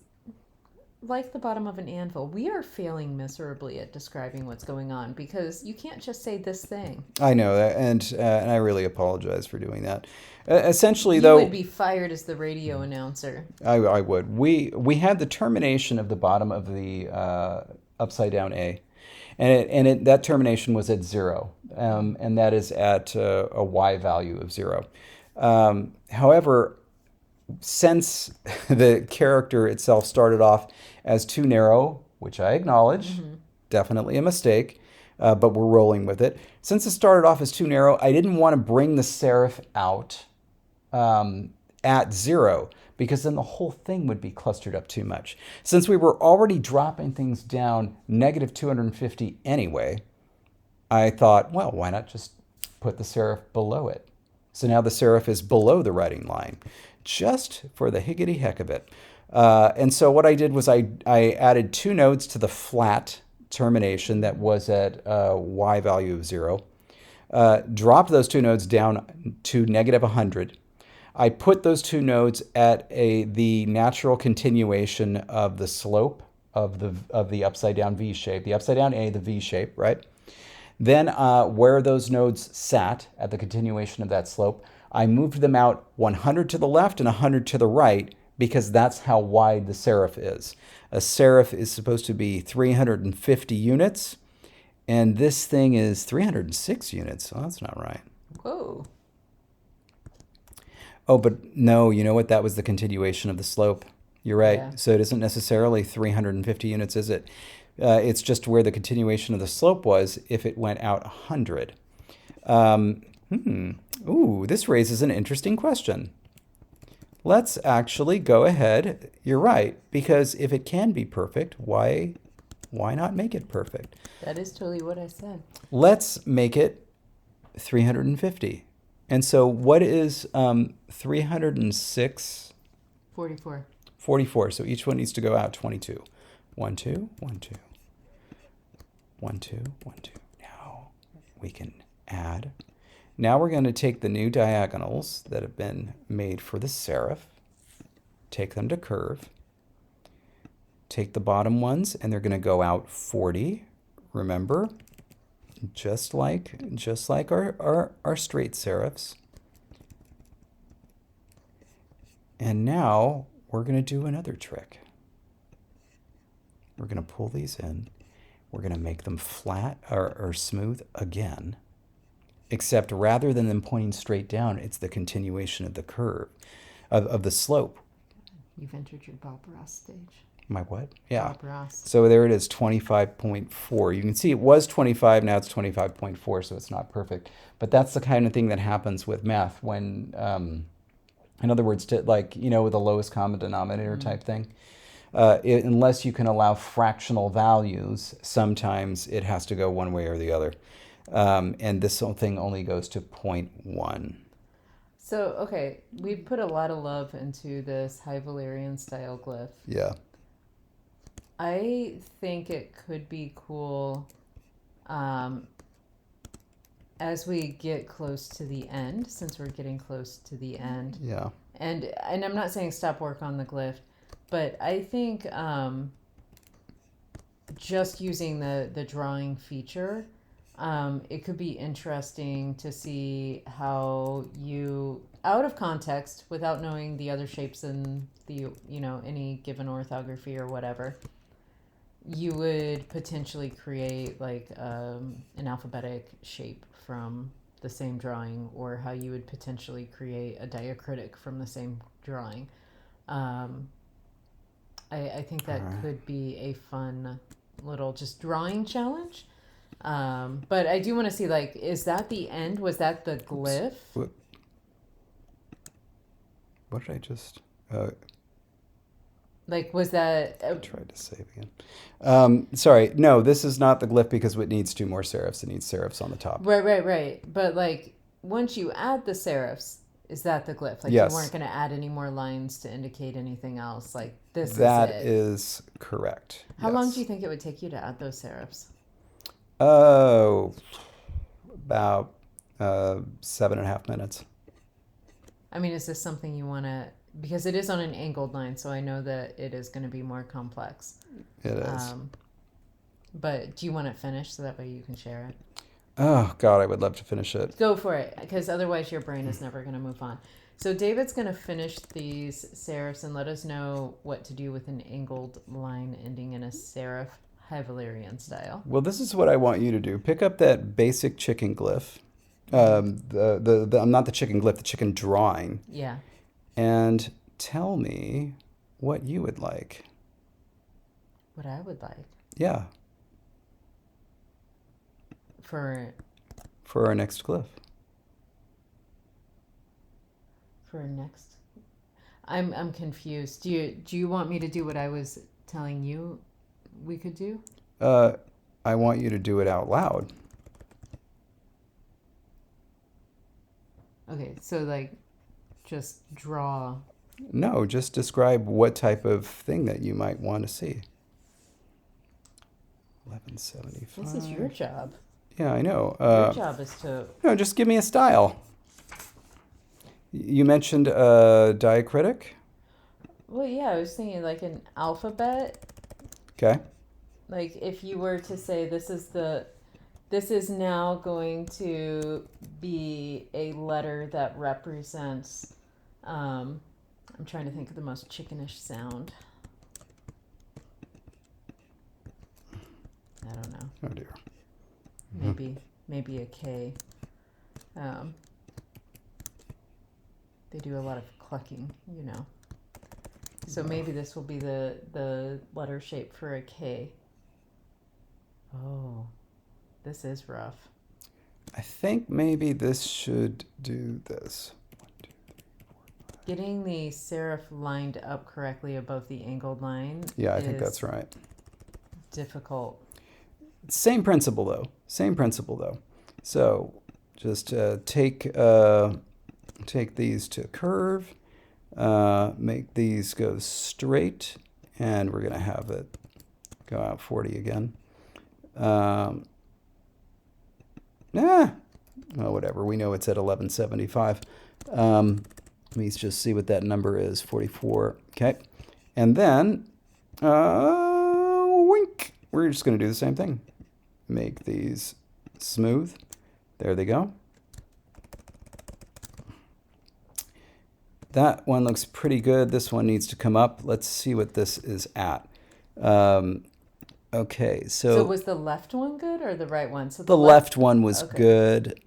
like the bottom of an anvil. We are failing miserably at describing what's going on because you can't just say this thing. I know that, and I really apologize for doing that. Essentially, You would though, be fired as the radio announcer. I would. We had the termination of the bottom of the upside down A, and that termination was at 0, and that is at a Y value of 0. However, since the character itself started off as too narrow, which I acknowledge, definitely a mistake, but we're rolling with it. Since it started off as too narrow, I didn't want to bring the serif out at 0 because then the whole thing would be clustered up too much. Since we were already dropping things down negative 250 anyway, I thought, well, why not just put the serif below it? So now the serif is below the writing line, just for the higgity heck of it. And so what I did was I added 2 nodes to the flat termination that was at Y value of 0. Dropped those 2 nodes down to negative 100. I put those 2 nodes at the natural continuation of the slope of the upside down V shape, the upside down A, the V shape, right? Then where those nodes sat at the continuation of that slope, I moved them out 100 to the left and 100 to the right because that's how wide the serif is. A serif is supposed to be 350 units, and this thing is 306 units. Oh, that's not right. Whoa. Oh, but no, you know what? That was the continuation of the slope. You're right. Yeah. So it isn't necessarily 350 units, is it? It's just where the continuation of the slope was if it went out 100. Ooh, this raises an interesting question. Let's actually go ahead. You're right, because if it can be perfect, why not make it perfect? That is totally what I said. Let's make it 350. And so what is 306? 44. 44. So each one needs to go out 22. 1, 2, 1, 2. 1, 2, 1, 2. Now we can add. Now we're going to take the new diagonals that have been made for the serif, take them to curve, take the bottom ones, and they're going to go out 40. Remember, just like our straight serifs. And now we're going to do another trick. We're going to pull these in. We're going to make them flat or smooth again, except rather than them pointing straight down, it's the continuation of the curve, of the slope. You've entered your Bob Ross stage. My what? Yeah. Bob Ross. So there it is, 25.4. You can see it was 25, now it's 25.4, so it's not perfect. But that's the kind of thing that happens with math when, in other words, with the lowest common denominator type thing. Unless you can allow fractional values, sometimes it has to go one way or the other. And this whole thing only goes to 0.1. So, okay, we put a lot of love into this High Valyrian style glyph. Yeah. I think it could be cool as we get close to the end, since we're getting close to the end. Yeah. And I'm not saying stop work on the glyph, but I think just using the drawing feature, it could be interesting to see how you, out of context, without knowing the other shapes in the, any given orthography or whatever, you would potentially create an alphabetic shape from the same drawing, or how you would potentially create a diacritic from the same drawing. I think that could be a fun little just drawing challenge. But I do want to see, is that the end? Was that the glyph? What did I just... was that... I tried to save again. Sorry, no, this is not the glyph because it needs 2 more serifs. It needs serifs on the top. Right. But, once you add the serifs, is that the glyph? Yes. You weren't going to add any more lines to indicate anything else. This That is it. is correct. How long do you think it would take you to add those serifs? Oh, about 7.5 minutes. I mean, is this something you want to because it is on an angled line, so I know that it is going to be more complex. It is. But do you want it finished so that way you can share it? Oh, God, I would love to finish it. Go for it, because otherwise your brain is never going to move on. So David's going to finish these serifs and let us know what to do with an angled line ending in a serif, High Valyrian style. Well, this is what I want you to do. Pick up that basic chicken glyph. Not the chicken glyph, the chicken drawing. Yeah. And tell me what you would like. What I would like. Yeah. For our next glyph. For our next. I'm confused. Do you want me to do what I was telling you we could do? I want you to do it out loud. Okay, so like just draw. No, just describe what type of thing that you might want to see. 1175. This is your job. Yeah, I know. Your job is to... No, just give me a style. You mentioned diacritic? Well, yeah, I was thinking like an alphabet. Okay. Like if you were to say this is now going to be a letter that represents, I'm trying to think of the most chickenish sound. I don't know. Oh dear. Maybe a K. They do a lot of clucking, you know. So maybe this will be the letter shape for a K. Oh, this is rough. I think maybe this should do this. 1, 2, 3, 4, 5. Getting the serif lined up correctly above the angled line. Yeah, I think that's right. Difficult. Same principle though. So just take these to curve, make these go straight, and we're gonna have it go out 40 again. Well, whatever. We know it's at 1175. Let me just see what that number is. 44. Okay, and then wink. We're just gonna do the same thing. Make these smooth. There they go. That one looks pretty good. This one needs to come up. Let's see what this is at. Okay, So was the left one good or the right one? So the left one was okay. good.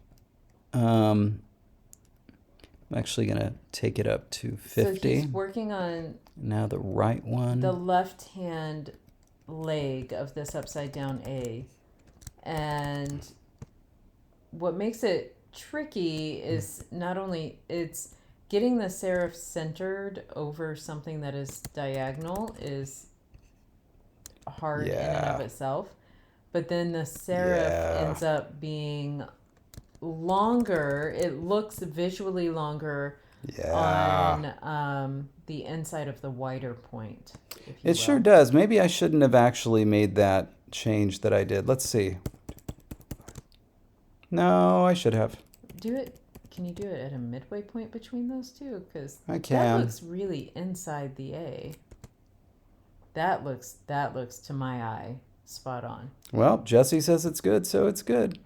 I'm actually going to take it up to 50. So he's working on now the right one. the left-hand leg of this upside down A. And what makes it tricky is not only it's getting the serif centered over something that is diagonal is hard in and of itself, but then the serif ends up being longer. It looks visually longer on the inside of the wider point. It sure does. Maybe I shouldn't have actually made that change that I did. Let's see. No, I should have. Do it. Can you do it at a midway point between those two? Because I can. That looks really inside the A. That looks to my eye spot on. Well, Jesse says it's good, so it's good.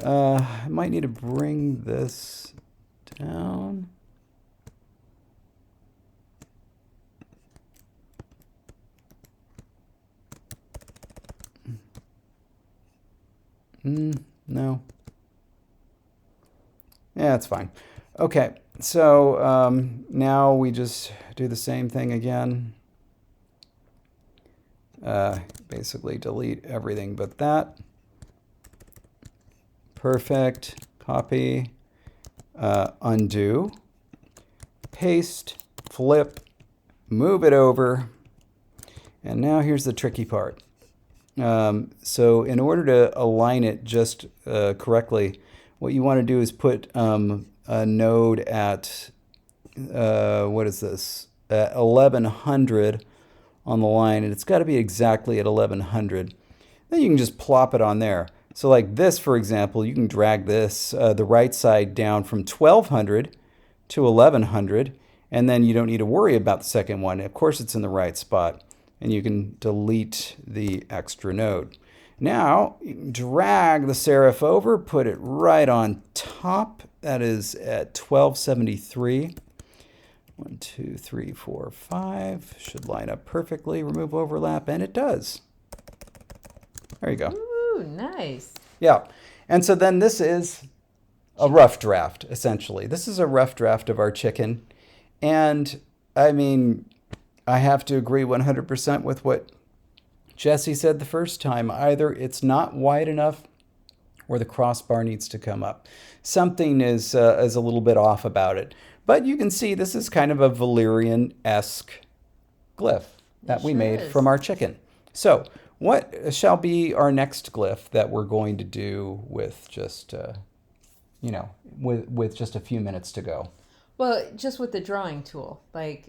I might need to bring this down. No. Yeah, it's fine. Okay, so now we just do the same thing again. Basically delete everything but that. Perfect. Copy. Undo. Paste. Flip. Move it over. And now here's the tricky part. So in order to align it just correctly, what you want to do is put a node at, what is this, 1100 on the line, and it's got to be exactly at 1100. Then you can just plop it on there. So like this, for example, you can drag this, the right side down from 1200 to 1100, And then you don't need to worry about the second one. Of course, it's in the right spot. And you can delete the extra node. Now, you can drag the serif over, put it right on top. That is at 1273. 1, 2, 3, 4, 5. Should line up perfectly. Remove overlap, and it does. There you go. Ooh, nice. Yeah. And so then this is a rough draft, essentially. This is a rough draft of our chicken. And, I mean, I have to agree 100% with what Jesse said the first time. Either it's not wide enough or the crossbar needs to come up. Something is a little bit off about it. But you can see this is kind of a Valyrian-esque glyph that we made from our chicken. So what shall be our next glyph that we're going to do with just, with just a few minutes to go? Well, just with the drawing tool, like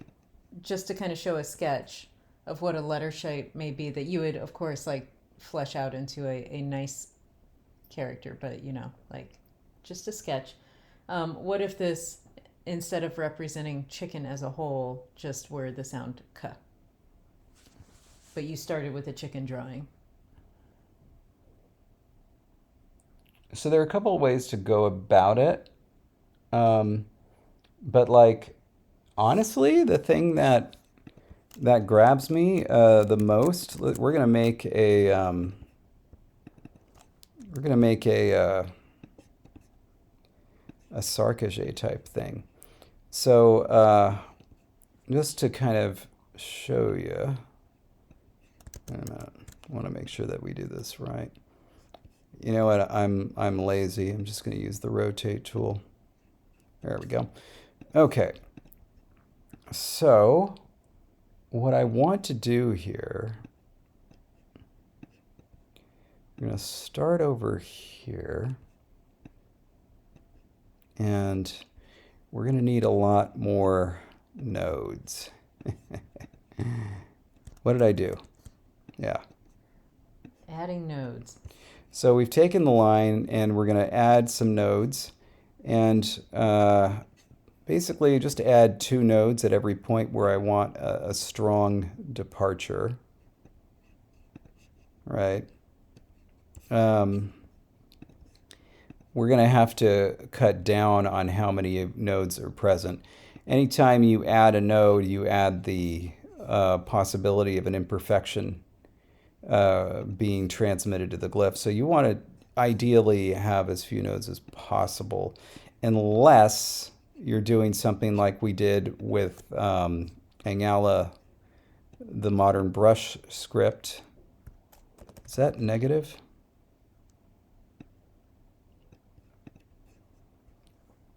just to kind of show a sketch of what a letter shape may be that you would, of course, like flesh out into a nice character, but like just a sketch. What if this, instead of representing chicken as a whole, just were the sound k? But you started with a chicken drawing. So there are a couple of ways to go about it. But like, honestly, the thing that grabs me the most, we're gonna make a Sarkezhe type thing. So just to kind of show you, wait a minute, I want to make sure that we do this right. You know what? I'm lazy. I'm just going to use the rotate tool. There we go. Okay. So what I want to do here, I'm going to start over here. And we're going to need a lot more nodes. What did I do? Yeah. Adding nodes. So we've taken the line and we're going to add some nodes. And basically just add 2 nodes at every point where I want a strong departure. Right. We're going to have to cut down on how many nodes are present. Anytime you add a node, you add the possibility of an imperfection being transmitted to the glyph. So you want to ideally have as few nodes as possible, unless you're doing something like we did with Angala, the modern brush script. Is that negative?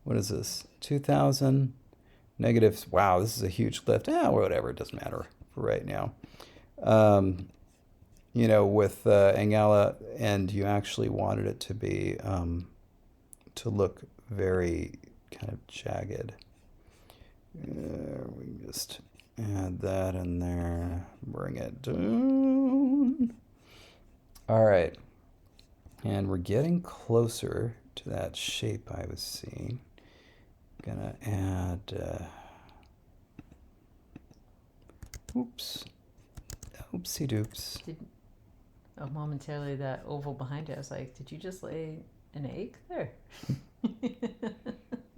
What is this? 2000 negatives. Wow, this is a huge lift. Whatever, it doesn't matter for right now. With Angala, and you actually wanted it to be to look very kind of jagged. We can just add that in there. Bring it down. All right, and we're getting closer to that shape I was seeing. Gonna add, oopsie doops. Momentarily that oval behind it, I was like, did you just lay an egg there?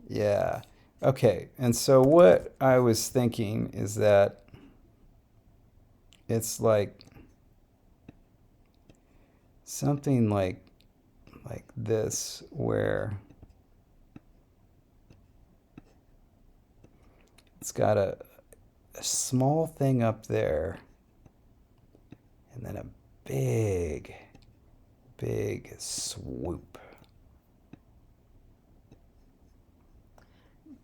Yeah. Okay, and so what I was thinking is that it's like something like this, where it's got a small thing up there and then a big swoop.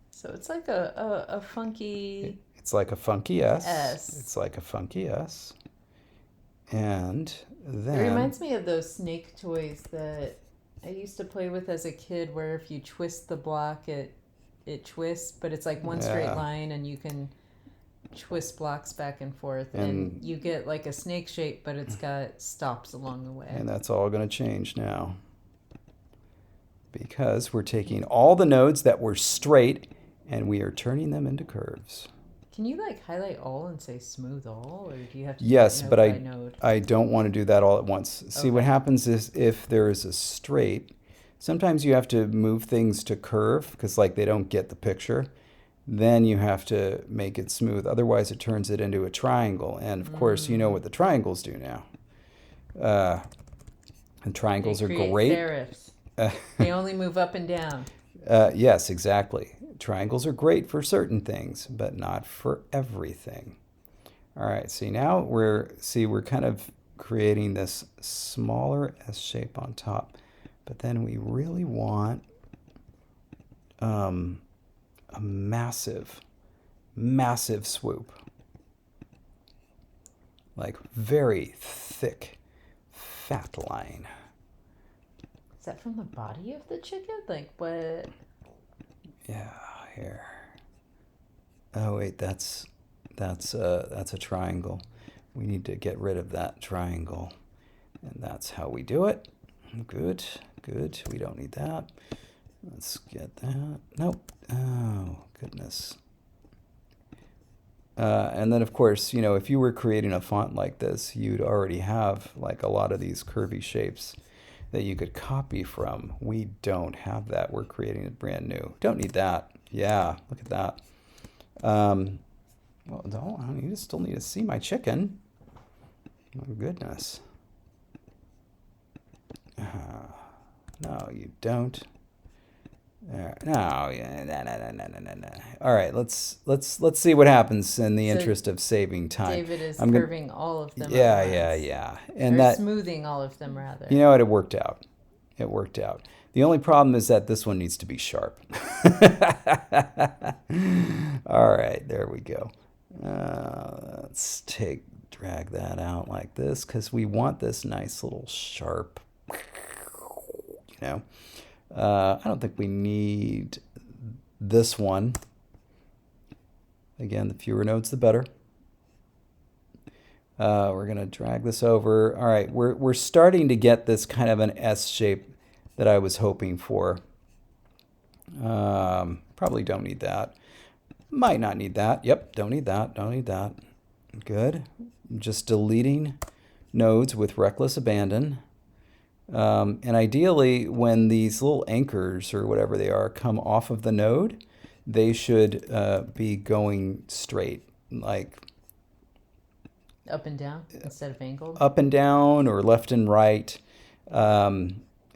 So it's like a funky... It's like a funky S. S. It's like a funky S. And then... It reminds me of those snake toys that I used to play with as a kid, where if you twist the block, it twists, but it's like one straight line, and you can twist blocks back and forth, and you get like a snake shape, but it's got stops along the way. And that's all going to change now, because we're taking all the nodes that were straight and we are turning them into curves. Can you like highlight all and say smooth all, or do you have to Yes, do it but node by node? I don't want to do that all at once. See, what Okay. happens is if there is a straight, sometimes you have to move things to curve because like they don't get the picture. Then you have to make it smooth. Otherwise, it turns it into a triangle. And of course, you know what the triangles do now. Uh, and They triangles are create great. serifs. They only move up and down. Yes, exactly. Triangles are great for certain things, but not for everything. All right, see now we're kind of creating this smaller S shape on top, but then we really want a massive, massive swoop, like very thick, fat line. Is that from the body of the chicken? Like what? Yeah, here. Oh wait, that's a triangle. We need to get rid of that triangle. And that's how we do it. Good, good. We don't need that. Let's get that. Nope. Oh, goodness. And then, of course, you know, if you were creating a font like this, you'd already have like a lot of these curvy shapes that you could copy from. We don't have that. We're creating it brand new. Don't need that. Yeah, look at that. Well, don't, you still need to see my chicken. Oh, goodness. No, you don't. No, yeah, no. All right, let's see what happens in the So interest of saving time. David is I'm gonna, curving all of them. yeah, at yeah, once. yeah, and Or that smoothing all of them rather. you know what, it worked out. It worked out. The only problem is that this one needs to be sharp. All right, there we go. Let's drag that out like this because we want this nice little sharp, you know. I don't think we need this one. Again, the fewer nodes, the better. We're going to drag this over. All right, we're starting to get this kind of an S shape that I was hoping for. Probably don't need that. Might not need that. Yep, don't need that. Don't need that. Good. Just deleting nodes with reckless abandon. And ideally, when these little anchors or whatever they are come off of the node, they should be going straight, like Up and down instead of angled. up and down or left and right.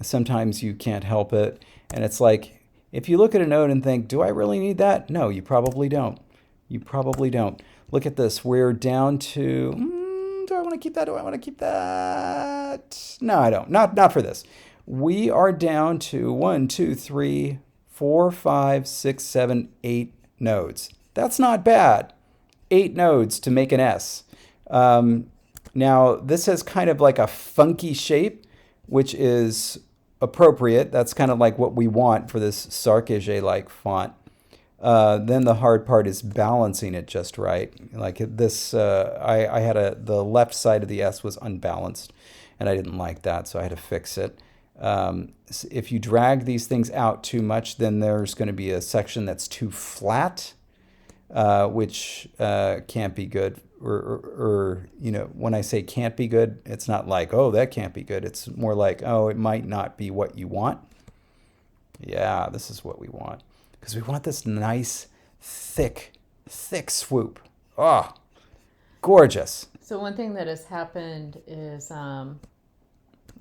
Sometimes you can't help it. And it's like, if you look at a node and think, do I really need that? No, you probably don't. You probably don't. Look at this. We're down to, do I want to keep that? Do I want to keep that? No, I don't. Not for this. We are down to 1, 2, 3, 4, 5, 6, 7, 8 nodes. That's not bad. 8 nodes to make an S. Now, this has kind of like a funky shape, which is appropriate. That's kind of like what we want for this Sarkezhe-like font. Then the hard part is balancing it just right. Like this, I had the left side of the S was unbalanced, and I didn't like that, so I had to fix it. If you drag these things out too much, then there's going to be a section that's too flat, which can't be good. Or, you know, when I say can't be good, it's not like, oh, that can't be good. It's more like, oh, it might not be what you want. Yeah, this is what we want. Because we want this nice, thick swoop. Oh, gorgeous. So one thing that has happened is,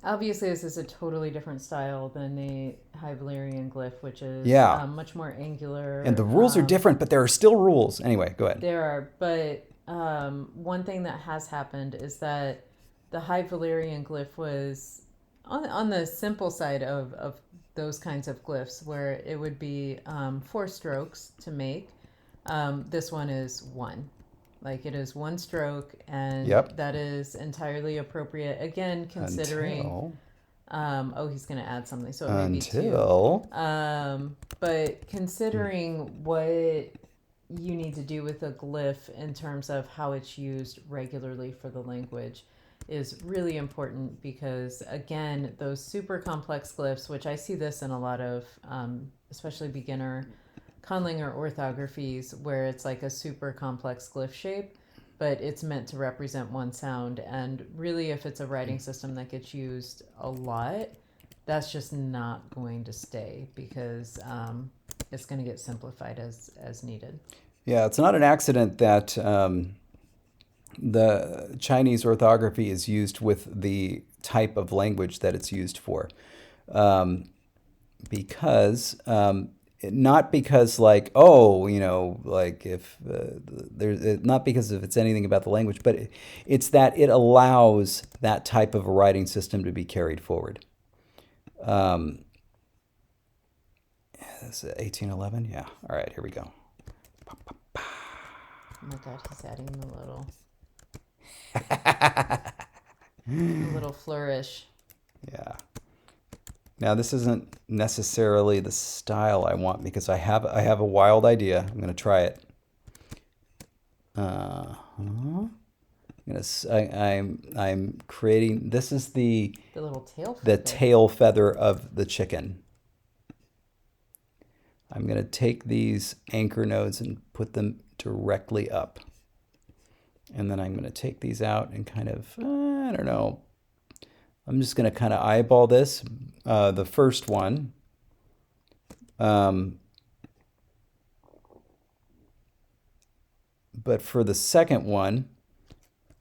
obviously this is a totally different style than the High Valyrian glyph, which is much more angular. And the rules are different, but there are still rules. Anyway, go ahead. There are, but one thing that has happened is that the High Valyrian glyph was on the simple side of those kinds of glyphs, where it would be 4 strokes to make. This one is 1. Like it is 1 stroke, and that is entirely appropriate. Again, considering he's going to add something, so it may be 2. But considering what you need to do with a glyph in terms of how it's used regularly for the language is really important, because again, those super complex glyphs, which I see this in a lot of especially beginner conlinger orthographies where it's like a super complex glyph shape, but it's meant to represent one sound. And really, if it's a writing system that gets used a lot, that's just not going to stay because it's going to get simplified as needed. Yeah, it's not an accident that the Chinese orthography is used with the type of language that it's used for. Because not because like, oh, you know, like if there's not because if it's anything about the language, but it's that it allows that type of a writing system to be carried forward. Is it 1811? Yeah. All right, here we go. Oh my God, he's adding a little flourish. Yeah. Now this isn't necessarily the style I want because I have a wild idea. I'm going to try it. I'm creating. This is the little tail feather. The tail feather of the chicken. I'm going to take these anchor nodes and put them directly up. And then I'm going to take these out and kind of, I don't know, I'm just going to kind of eyeball this, the first one. But for the second one,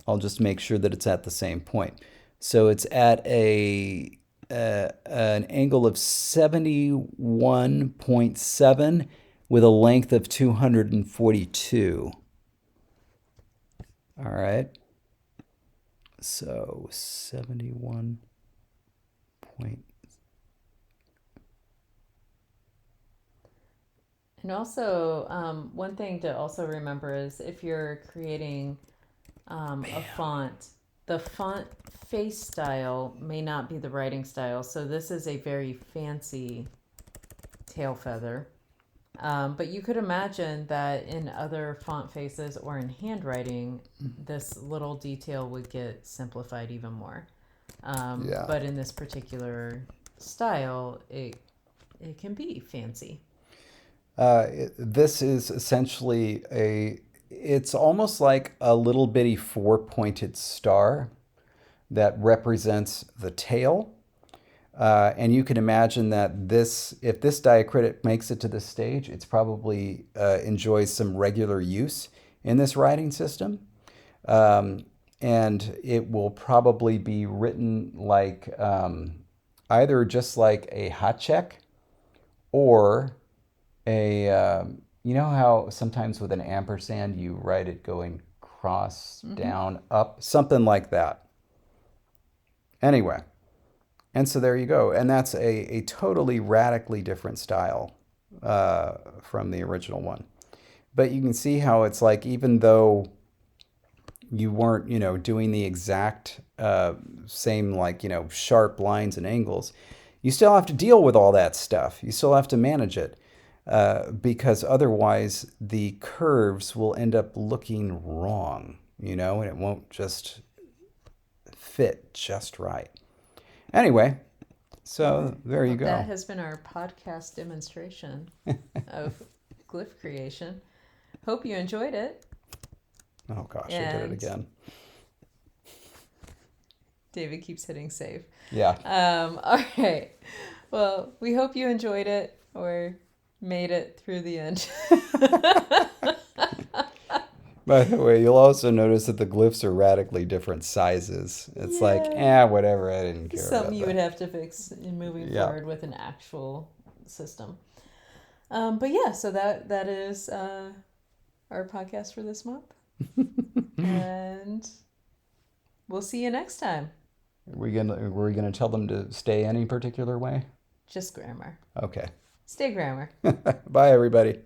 I'll just make sure that it's at the same point. So it's at an angle of 71.7 with a length of 242. All right. So 71 point. And also, one thing to also remember is if you're creating a font, the font face style may not be the writing style. So this is a very fancy tail feather. But you could imagine that in other font faces or in handwriting, this little detail would get simplified even more. But in this particular style, it can be fancy. This is essentially it's almost like a little bitty four-pointed star that represents the tail. And you can imagine that if this diacritic makes it to this stage, it's probably enjoys some regular use in this writing system. And it will probably be written like either just like a hot check or you know how sometimes with an ampersand you write it going cross, down, up, something like that. Anyway. And so there you go. And that's a totally radically different style from the original one. But you can see how it's like, even though you weren't, doing the exact same, like, sharp lines and angles, you still have to deal with all that stuff. You still have to manage it because otherwise the curves will end up looking wrong, and it won't just fit just right. Anyway, so there you go. That has been our podcast demonstration of glyph creation. Hope you enjoyed it. Oh gosh, I did it again. David keeps hitting save. Yeah. All right. Well, we hope you enjoyed it or made it through the end. By the way, you'll also notice that the glyphs are radically different sizes. It's like, whatever, I didn't care. Something you would have to fix in moving forward with an actual system. But yeah, so that is our podcast for this month. And we'll see you next time. Are we gonna tell them to stay any particular way? Just grammar. Okay. Stay grammar. Bye, everybody.